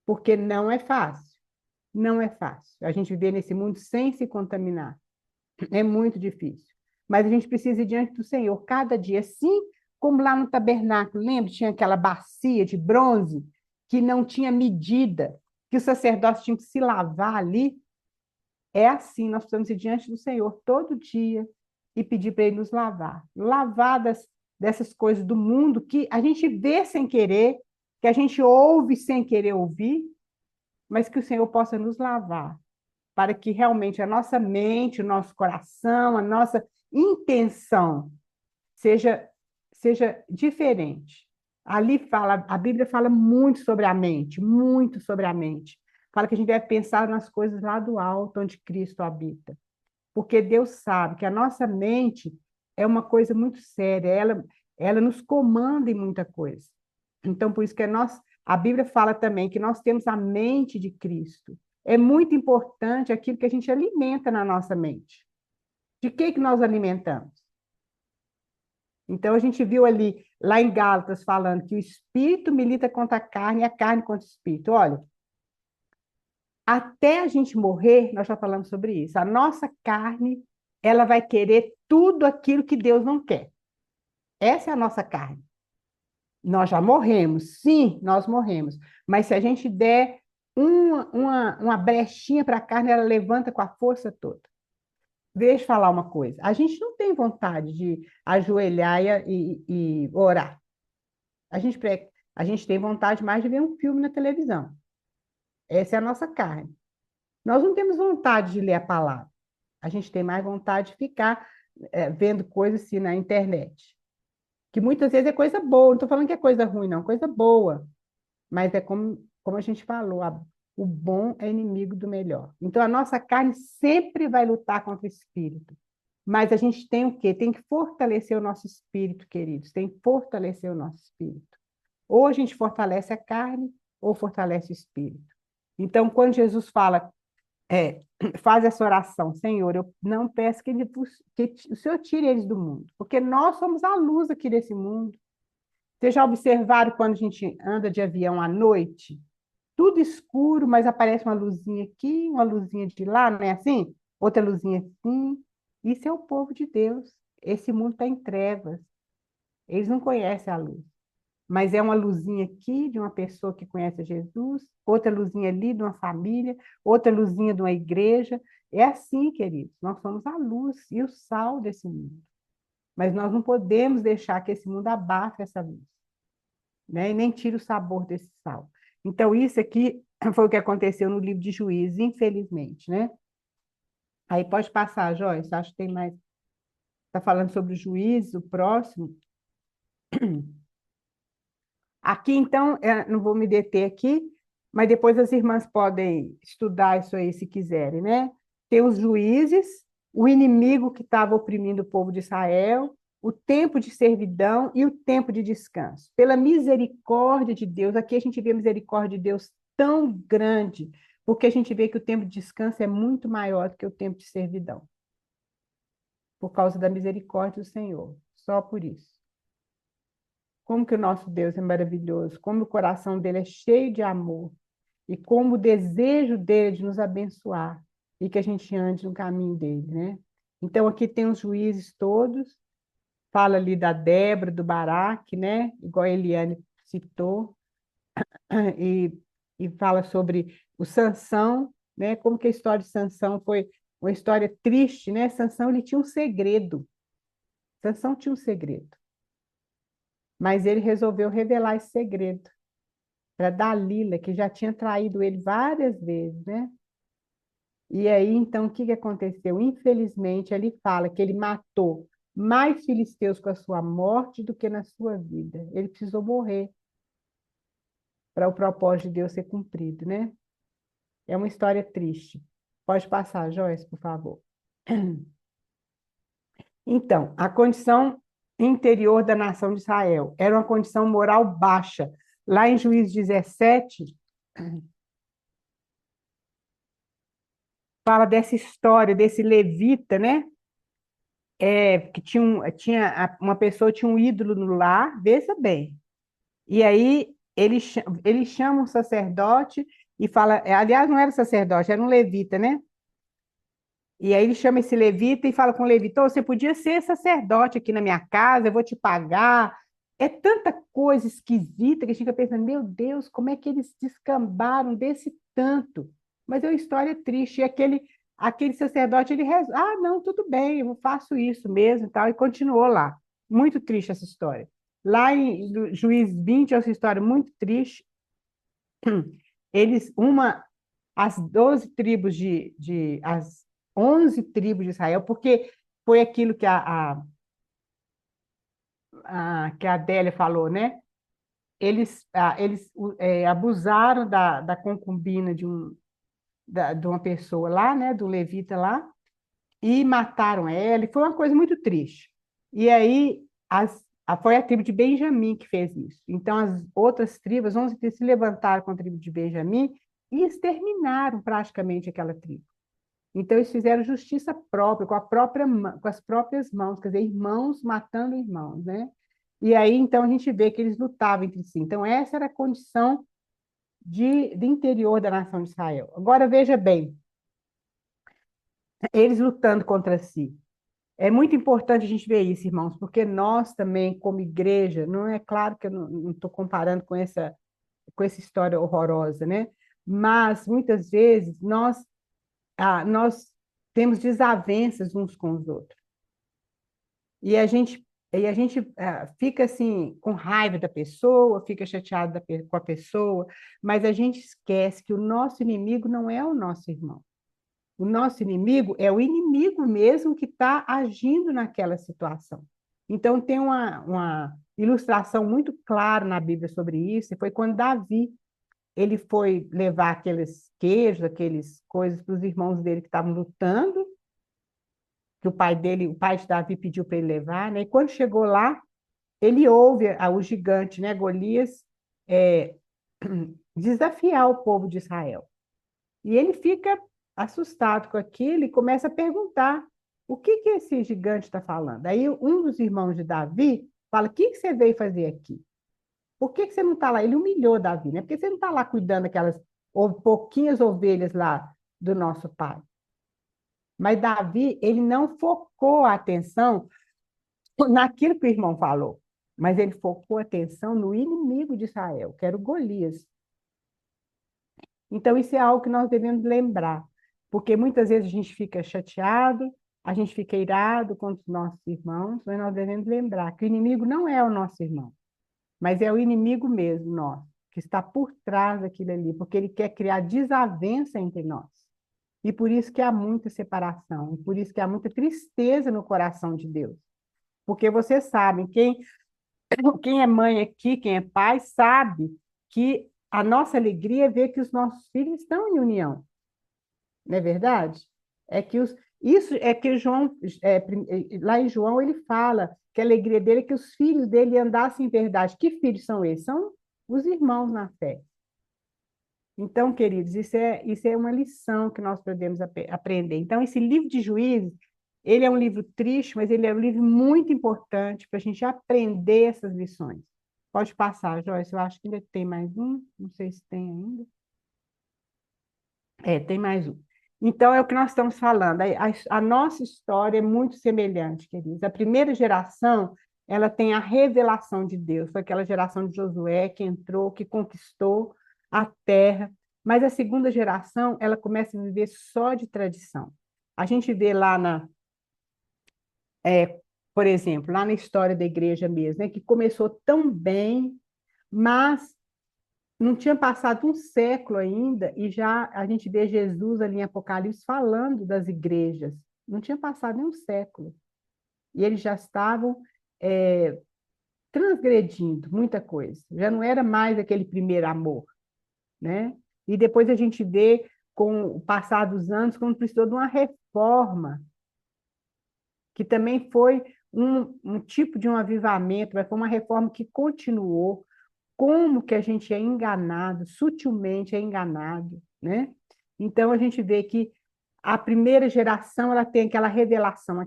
Porque não é fácil. Não é fácil. A gente viver nesse mundo sem se contaminar. É muito difícil. Mas a gente precisa ir diante do Senhor cada dia, assim como lá no tabernáculo. Lembra? Tinha aquela bacia de bronze que não tinha medida, que o sacerdote tinha que se lavar ali. É assim, nós precisamos ir diante do Senhor todo dia e pedir para Ele nos lavar. Lavar dessas coisas do mundo que a gente vê sem querer, que a gente ouve sem querer ouvir, mas que o Senhor possa nos lavar, para que realmente a nossa mente, o nosso coração, a nossa intenção seja diferente. Ali fala, a Bíblia fala muito sobre a mente, muito sobre a mente. Fala que a gente deve pensar nas coisas lá do alto, onde Cristo habita. Porque Deus sabe que a nossa mente é uma coisa muito séria, ela nos comanda em muita coisa. Então, por isso que a Bíblia fala também que nós temos a mente de Cristo. É muito importante aquilo que a gente alimenta na nossa mente. De que nós alimentamos? Então, a gente viu ali, lá em Gálatas, falando que o espírito milita contra a carne e a carne contra o espírito. Olha, até a gente morrer, nós já falamos sobre isso. A nossa carne, ela vai querer tudo aquilo que Deus não quer. Essa é a nossa carne. Nós já morremos, sim, nós morremos. Mas se a gente der uma brechinha para a carne, ela levanta com a força toda. Deixa eu falar uma coisa. A gente não tem vontade de ajoelhar e orar. A gente tem vontade mais de ver um filme na televisão. Essa é a nossa carne. Nós não temos vontade de ler a palavra. A gente tem mais vontade de ficar vendo coisas assim na internet. Que muitas vezes é coisa boa. Não estou falando que é coisa ruim, não. Coisa boa. Mas é como a gente falou, o bom é inimigo do melhor. Então, a nossa carne sempre vai lutar contra o espírito. Mas a gente tem o quê? Tem que fortalecer o nosso espírito, queridos. Tem que fortalecer o nosso espírito. Ou a gente fortalece a carne, ou fortalece o espírito. Então, quando Jesus fala, faz essa oração, Senhor, eu não peço que o Senhor tire eles do mundo, porque nós somos a luz aqui desse mundo. Vocês já observaram quando a gente anda de avião à noite? Tudo escuro, mas aparece uma luzinha aqui, uma luzinha de lá, não é assim? Outra luzinha assim. Isso é o povo de Deus. Esse mundo está em trevas. Eles não conhecem a luz. Mas é uma luzinha aqui de uma pessoa que conhece Jesus, outra luzinha ali de uma família, outra luzinha de uma igreja. É assim, queridos. Nós somos a luz e o sal desse mundo. Mas nós não podemos deixar que esse mundo abafe essa luz, né? E nem tire o sabor desse sal. Então, isso aqui foi o que aconteceu no livro de Juízes, infelizmente, né? Aí pode passar, Joyce, acho que tem mais. Está falando sobre o juízes, o próximo. Aqui, então, não vou me deter aqui, mas depois as irmãs podem estudar isso aí se quiserem, né? Tem os juízes, o inimigo que estava oprimindo o povo de Israel, o tempo de servidão e o tempo de descanso. Pela misericórdia de Deus, aqui a gente vê a misericórdia de Deus tão grande, porque a gente vê que o tempo de descanso é muito maior do que o tempo de servidão, por causa da misericórdia do Senhor, só por isso. Como que o nosso Deus é maravilhoso, como o coração dele é cheio de amor, e como o desejo dele de nos abençoar, e que a gente ande no caminho dele, né? Então, aqui tem os juízes todos, fala ali da Débora, do Baraque, né? Igual a Eliane citou, e, e fala sobre o Sansão, né? Como que a história de Sansão foi uma história triste, né? Sansão, ele tinha um segredo. Sansão tinha um segredo. Mas ele resolveu revelar esse segredo para Dalila, que já tinha traído ele várias vezes, né? E aí, então, o que que aconteceu? Infelizmente, ele fala que ele matou mais filisteus com a sua morte do que na sua vida. Ele precisou morrer para o propósito de Deus ser cumprido, né? É uma história triste. Pode passar, Joyce, por favor. Então, a condição interior da nação de Israel era uma condição moral baixa. Lá em Juízes 17, fala dessa história, desse levita, né? Que uma pessoa tinha um ídolo no lar, veja bem. E aí ele chama um sacerdote e fala, aliás, não era sacerdote, era um levita, né? E aí ele chama esse levita e fala com o levita: "Ô, você podia ser sacerdote aqui na minha casa, eu vou te pagar." É tanta coisa esquisita que a gente fica pensando, meu Deus, como é que eles descambaram desse tanto? Mas é uma história triste. E aquele sacerdote, não, tudo bem, eu faço isso mesmo e tal, e continuou lá. Muito triste essa história. Lá em Juízes 20, essa história muito triste. Eles, as 12 tribos as 11 tribos de Israel, porque foi aquilo que a Adélia falou, né? Eles abusaram da concubina de uma pessoa lá, né? Do levita lá, e mataram ela, e foi uma coisa muito triste. E aí foi a tribo de Benjamim que fez isso. Então, as outras tribos, 11 tribos, se levantaram contra a tribo de Benjamim e exterminaram praticamente aquela tribo. Então, eles fizeram justiça própria, com as próprias mãos, quer dizer, irmãos matando irmãos, né? E aí, então, a gente vê que eles lutavam entre si. Então, essa era a condição de interior da nação de Israel. Agora, veja bem, eles lutando contra si. É muito importante a gente ver isso, irmãos, porque nós também, como igreja, não é claro que eu não estou comparando com essa história horrorosa, né? Mas, muitas vezes, nós temos desavenças uns com os outros. E a gente fica assim com raiva da pessoa, fica chateado com a pessoa, mas a gente esquece que o nosso inimigo não é o nosso irmão. O nosso inimigo é o inimigo mesmo que está agindo naquela situação. Então, tem uma ilustração muito clara na Bíblia sobre isso, e foi quando Davi ele foi levar aqueles queijos, aquelas coisas para os irmãos dele que estavam lutando, que o pai de Davi pediu para ele levar, né? E quando chegou lá, ele ouve o gigante, né, Golias, é, desafiar o povo de Israel. E ele fica assustado com aquilo e começa a perguntar o que esse gigante está falando. Aí um dos irmãos de Davi fala: o que você veio fazer aqui? Por que você não está lá? Ele humilhou Davi, né? Por que você não está lá cuidando daquelas pouquinhas ovelhas lá do nosso pai? Mas Davi, ele não focou a atenção naquilo que o irmão falou, mas ele focou a atenção no inimigo de Israel, que era o Golias. Então, isso é algo que nós devemos lembrar, porque muitas vezes a gente fica chateado, a gente fica irado contra os nossos irmãos, mas nós devemos lembrar que o inimigo não é o nosso irmão, mas é o inimigo mesmo, nosso, que está por trás daquilo ali, porque ele quer criar desavença entre nós. E por isso que há muita separação, e por isso que há muita tristeza no coração de Deus. Porque vocês sabem, quem é mãe aqui, quem é pai, sabe que a nossa alegria é ver que os nossos filhos estão em união. Não é verdade? É que isso é que João, lá em João, ele fala que a alegria dele é que os filhos dele andassem em verdade. Que filhos são esses? São os irmãos na fé. Então, queridos, isso é uma lição que nós podemos aprender. Então, esse livro de Juízes, ele é um livro triste, mas ele é um livro muito importante para a gente aprender essas lições. Pode passar, Joyce, eu acho que ainda tem mais um, não sei se tem ainda. Tem mais um. Então, é o que nós estamos falando. A nossa história é muito semelhante, queridos. A primeira geração, ela tem a revelação de Deus. Foi aquela geração de Josué que entrou, que conquistou a terra. Mas a segunda geração, ela começa a viver só de tradição. A gente vê lá por exemplo, lá na história da igreja mesmo, né, que começou tão bem, mas não tinha passado um século ainda e já a gente vê Jesus ali em Apocalipse falando das igrejas. Não tinha passado nem um século. E eles já estavam transgredindo muita coisa. Já não era mais aquele primeiro amor, né? E depois a gente vê, com o passar dos anos, como precisou de uma reforma, que também foi um tipo de um avivamento, mas foi uma reforma que continuou. Como que a gente é enganado, sutilmente é enganado, né? Então a gente vê que a primeira geração ela tem aquela revelação,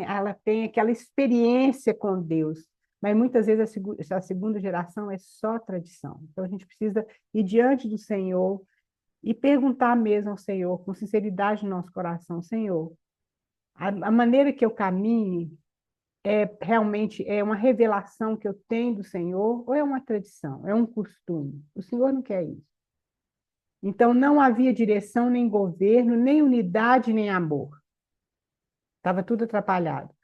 ela tem aquela experiência com Deus, mas muitas vezes a segunda geração é só tradição. Então a gente precisa ir diante do Senhor e perguntar mesmo ao Senhor, com sinceridade no nosso coração: Senhor, a maneira que eu caminhe realmente é uma revelação que eu tenho do Senhor ou é uma tradição, é um costume? O Senhor não quer isso. Então, não havia direção, nem governo, nem unidade, nem amor. Estava tudo atrapalhado.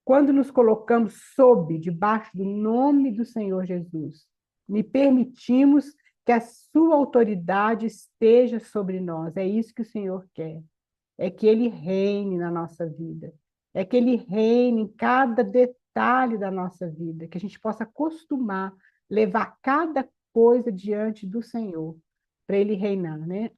Quando nos colocamos debaixo do nome do Senhor Jesus, me permitimos que a sua autoridade esteja sobre nós. É isso que o Senhor quer. É que Ele reine na nossa vida. É que Ele reine em cada detalhe da nossa vida, que a gente possa acostumar, levar cada coisa diante do Senhor, para Ele reinar, né?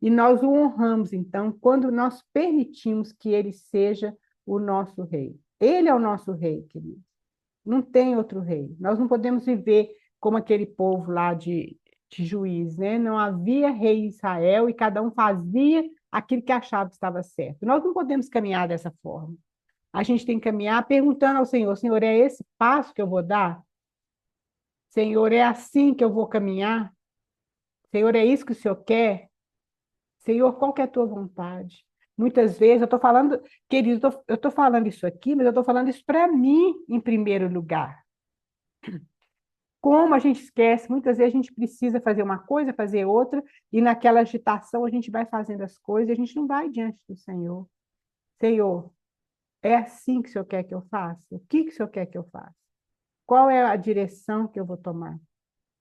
E nós o honramos, então, quando nós permitimos que Ele seja o nosso rei. Ele é o nosso rei, querido. Não tem outro rei. Nós não podemos viver como aquele povo lá de Juízes, né? Não havia rei em Israel e cada um fazia aquilo que achava que estava certo. Nós não podemos caminhar dessa forma. A gente tem que caminhar perguntando ao Senhor: Senhor, é esse passo que eu vou dar? Senhor, é assim que eu vou caminhar? Senhor, é isso que o Senhor quer? Senhor, qual que é a tua vontade? Muitas vezes eu estou falando, querido, eu estou falando isso aqui, mas eu estou falando isso para mim em primeiro lugar. Como a gente esquece, muitas vezes a gente precisa fazer uma coisa, fazer outra, e naquela agitação a gente vai fazendo as coisas e a gente não vai diante do Senhor. Senhor, é assim que o Senhor quer que eu faça? O que o Senhor quer que eu faça? Qual é a direção que eu vou tomar?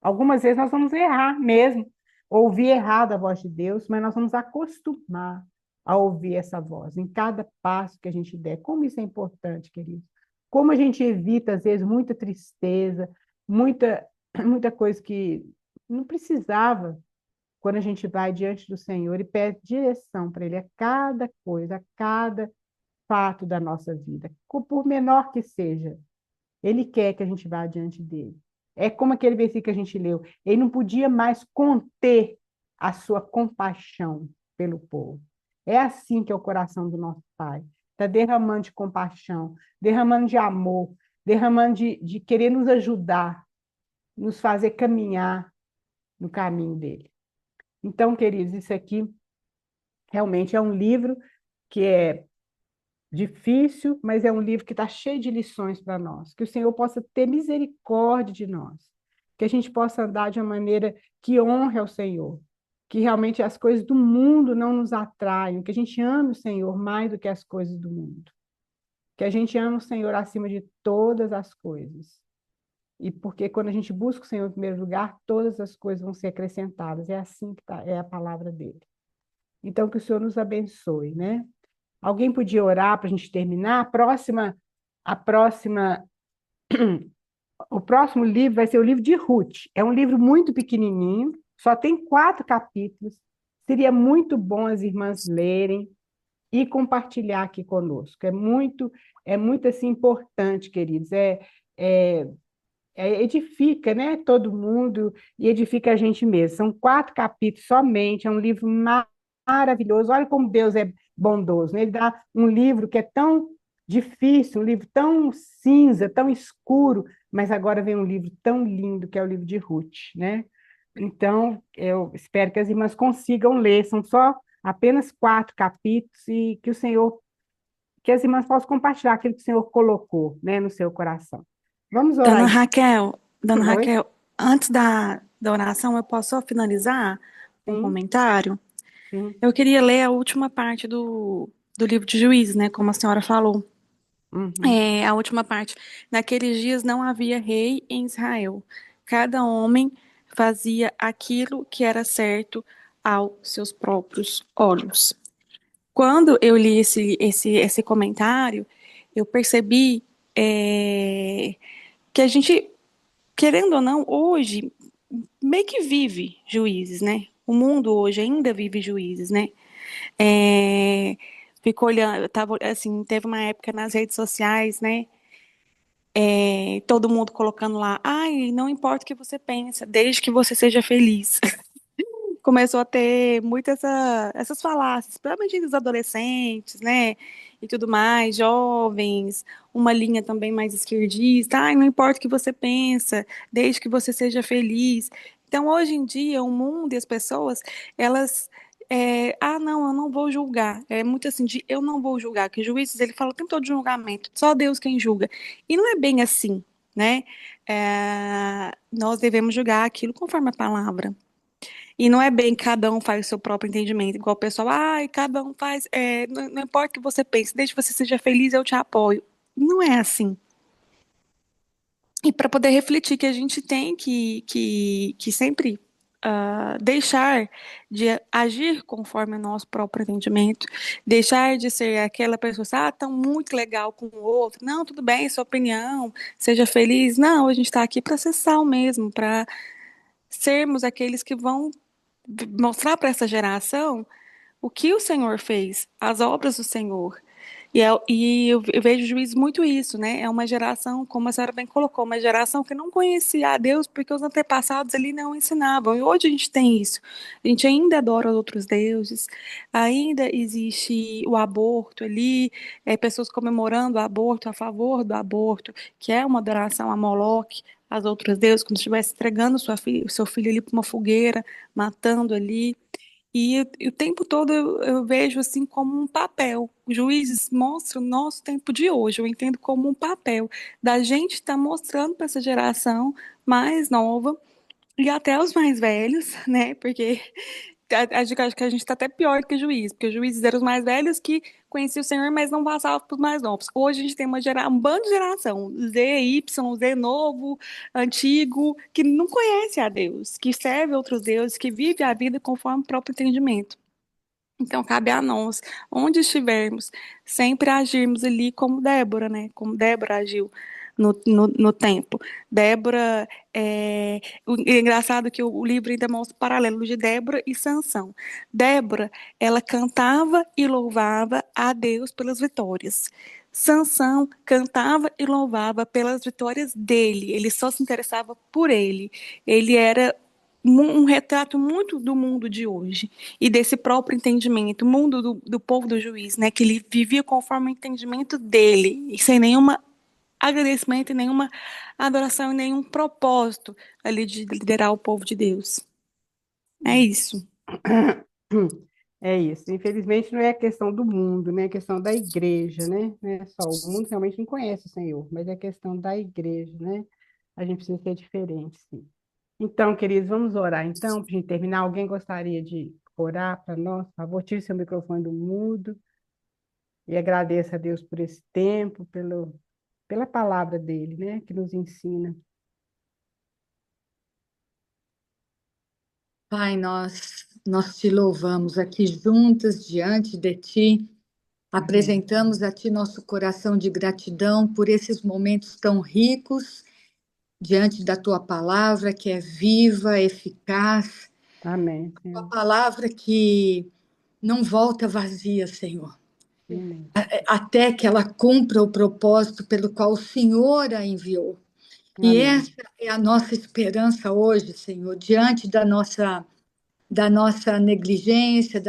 Algumas vezes nós vamos errar mesmo, ouvir errado a voz de Deus, mas nós vamos acostumar a ouvir essa voz em cada passo que a gente der. Como isso é importante, querido. Como a gente evita, às vezes, muita tristeza, muita coisa que não precisava, quando a gente vai diante do Senhor e pede direção para Ele a cada coisa, a cada fato da nossa vida, por menor que seja. Ele quer que a gente vá diante dele. É como aquele versículo que a gente leu. Ele não podia mais conter a sua compaixão pelo povo. É assim que é o coração do nosso Pai. Está derramando de compaixão, derramando de amor, derramando de querer nos ajudar, nos fazer caminhar no caminho dele. Então, queridos, isso aqui realmente é um livro que é difícil, mas é um livro que está cheio de lições para nós. Que o Senhor possa ter misericórdia de nós. Que a gente possa andar de uma maneira que honre ao Senhor. Que realmente as coisas do mundo não nos atraiam. Que a gente ame o Senhor mais do que as coisas do mundo. Que a gente ame o Senhor acima de todas as coisas. E porque quando a gente busca o Senhor em primeiro lugar, todas as coisas vão ser acrescentadas. É assim que é a palavra dele. Então, que o Senhor nos abençoe, né? Alguém podia orar para a gente terminar? O próximo livro vai ser o livro de Ruth. É um livro muito pequenininho, só tem 4 capítulos. Seria muito bom as irmãs lerem e compartilhar aqui conosco. É muito assim importante, queridos. É, edifica, né? Todo mundo e edifica a gente mesmo. São 4 capítulos somente. É um livro maravilhoso. Olha como Deus é bondoso, né? Ele dá um livro que é tão difícil, um livro tão cinza, tão escuro, mas agora vem um livro tão lindo, que é o livro de Ruth, né? Então, eu espero que as irmãs consigam ler, são só apenas 4 capítulos, e que o Senhor, que as irmãs possam compartilhar aquilo que o Senhor colocou, né, no seu coração. Vamos orar. Dona Oi? Raquel, antes da oração, eu posso só finalizar com um Sim, comentário? sim. Eu queria ler a última parte do livro de Juízes, né? Como a senhora falou. Uhum. A última parte. Naqueles dias não havia rei em Israel. Cada homem fazia aquilo que era certo aos seus próprios olhos. Quando eu li esse comentário, eu percebi que a gente, querendo ou não, hoje meio que vive juízes, né? O mundo hoje ainda vive juízes, né? É, fico olhando, eu tava assim, teve uma época nas redes sociais, né? Todo mundo colocando lá, ai, não importa o que você pensa, desde que você seja feliz. Começou a ter muitas essas falácias, principalmente dos adolescentes, né? E tudo mais, jovens, uma linha também mais esquerdista. Ai, não importa o que você pensa, desde que você seja feliz. Então, hoje em dia, o mundo e as pessoas, elas. Não, eu não vou julgar. É muito assim de eu não vou julgar, que juízes, ele fala o tempo todo de julgamento, só Deus quem julga. E não é bem assim, né? Nós devemos julgar aquilo conforme a palavra. E não é bem cada um faz o seu próprio entendimento, igual o pessoal, ai, cada um faz, não importa o que você pense, desde que você seja feliz, eu te apoio. Não é assim. E para poder refletir que a gente tem que sempre deixar de agir conforme o nosso próprio entendimento, deixar de ser aquela pessoa, tão muito legal com o outro, não, tudo bem, sua opinião, seja feliz. Não, a gente está aqui para ser sal mesmo, para sermos aqueles que vão mostrar para essa geração o que o Senhor fez, as obras do Senhor. E eu vejo juízes muito isso, né? É uma geração, como a senhora bem colocou, uma geração que não conhecia a Deus porque os antepassados ali não ensinavam. E hoje a gente tem isso. A gente ainda adora outros deuses, ainda existe o aborto ali, pessoas comemorando o aborto, a favor do aborto, que é uma adoração a Moloque, aos outros deuses, como se estivesse entregando o seu filho ali para uma fogueira, matando ali. E o tempo todo eu vejo assim como um papel. Os juízes mostram o nosso tempo de hoje. Eu entendo como um papel da gente estar mostrando para essa geração mais nova e até os mais velhos, né? Porque acho que a gente está até pior que juiz, porque os juízes eram os mais velhos que conheciam o Senhor, mas não passavam para os mais novos. Hoje a gente tem um bando de geração, Z, Y, Z novo, antigo, que não conhece a Deus, que serve outros deuses, que vive a vida conforme o próprio entendimento. Então, cabe a nós, onde estivermos, sempre agirmos ali como Débora, né? Como Débora agiu. no templo. Débora, é engraçado que o livro ainda mostra o paralelo de Débora e Sansão. Débora, ela cantava e louvava a Deus pelas vitórias. Sansão cantava e louvava pelas vitórias dele, ele só se interessava por ele. Ele era um retrato muito do mundo de hoje e desse próprio entendimento, o mundo do povo do juiz, né, que ele vivia conforme o entendimento dele, e sem nenhuma agradecimento, nenhuma adoração e nenhum propósito ali de liderar o povo de Deus. É isso. É isso. Infelizmente, não é a questão do mundo, né? É a questão da igreja, né? Não é só o mundo realmente não conhece o Senhor, mas é a questão da igreja, né? A gente precisa ser diferente, sim. Então, queridos, vamos orar. Então, para a gente terminar, alguém gostaria de orar para nós? Por favor, tire seu microfone do mudo e agradeça a Deus por esse tempo, pela palavra dele, né? Que nos ensina. Pai, nós te louvamos aqui juntas diante de ti, Amém. apresentamos a ti nosso coração de gratidão por esses momentos tão ricos diante da tua palavra, que é viva, eficaz, Amém, a Senhor. palavra que não volta vazia, Senhor, Amém. até que ela cumpra o propósito pelo qual o Senhor a enviou. E Amém. essa é a nossa esperança hoje, Senhor, diante da nossa negligência,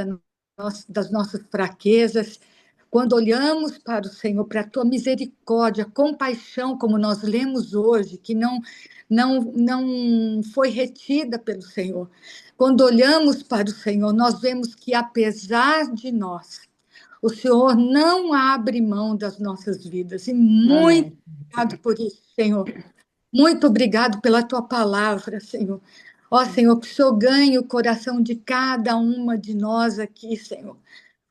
das nossas fraquezas. Quando olhamos para o Senhor, para a tua misericórdia, compaixão, como nós lemos hoje, que não foi retida pelo Senhor. Quando olhamos para o Senhor, nós vemos que, apesar de nós, o Senhor não abre mão das nossas vidas. E muito Amém. obrigado por isso, Senhor. Muito obrigado pela tua palavra, Senhor. Ó, Senhor, que o Senhor ganhe o coração de cada uma de nós aqui, Senhor.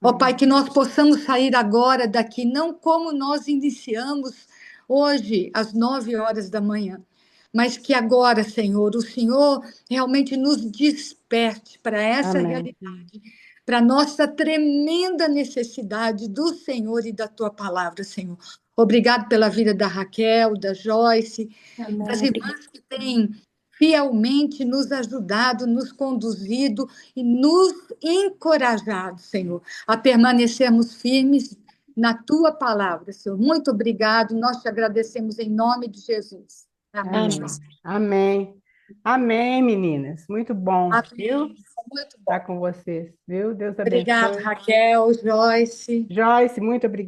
Ó, Pai, Amém. que nós possamos sair agora daqui, não como nós iniciamos hoje, às 9 horas da manhã, mas que agora, Senhor, o Senhor realmente nos desperte para essa Amém. realidade, para a nossa tremenda necessidade do Senhor e da tua palavra, Senhor. Obrigado pela vida da Raquel, da Joyce, das Amém. irmãs que têm fielmente nos ajudado, nos conduzido e nos encorajado, Senhor, a permanecermos firmes na tua palavra, Senhor. Muito obrigado, nós te agradecemos em nome de Jesus. Amém. Amém. Amém. Amém, meninas. Muito bom, viu? Amém. Muito bom. Estar com vocês, viu? Deus Obrigada, abençoe. Raquel, Joyce. Joyce, muito obrigada.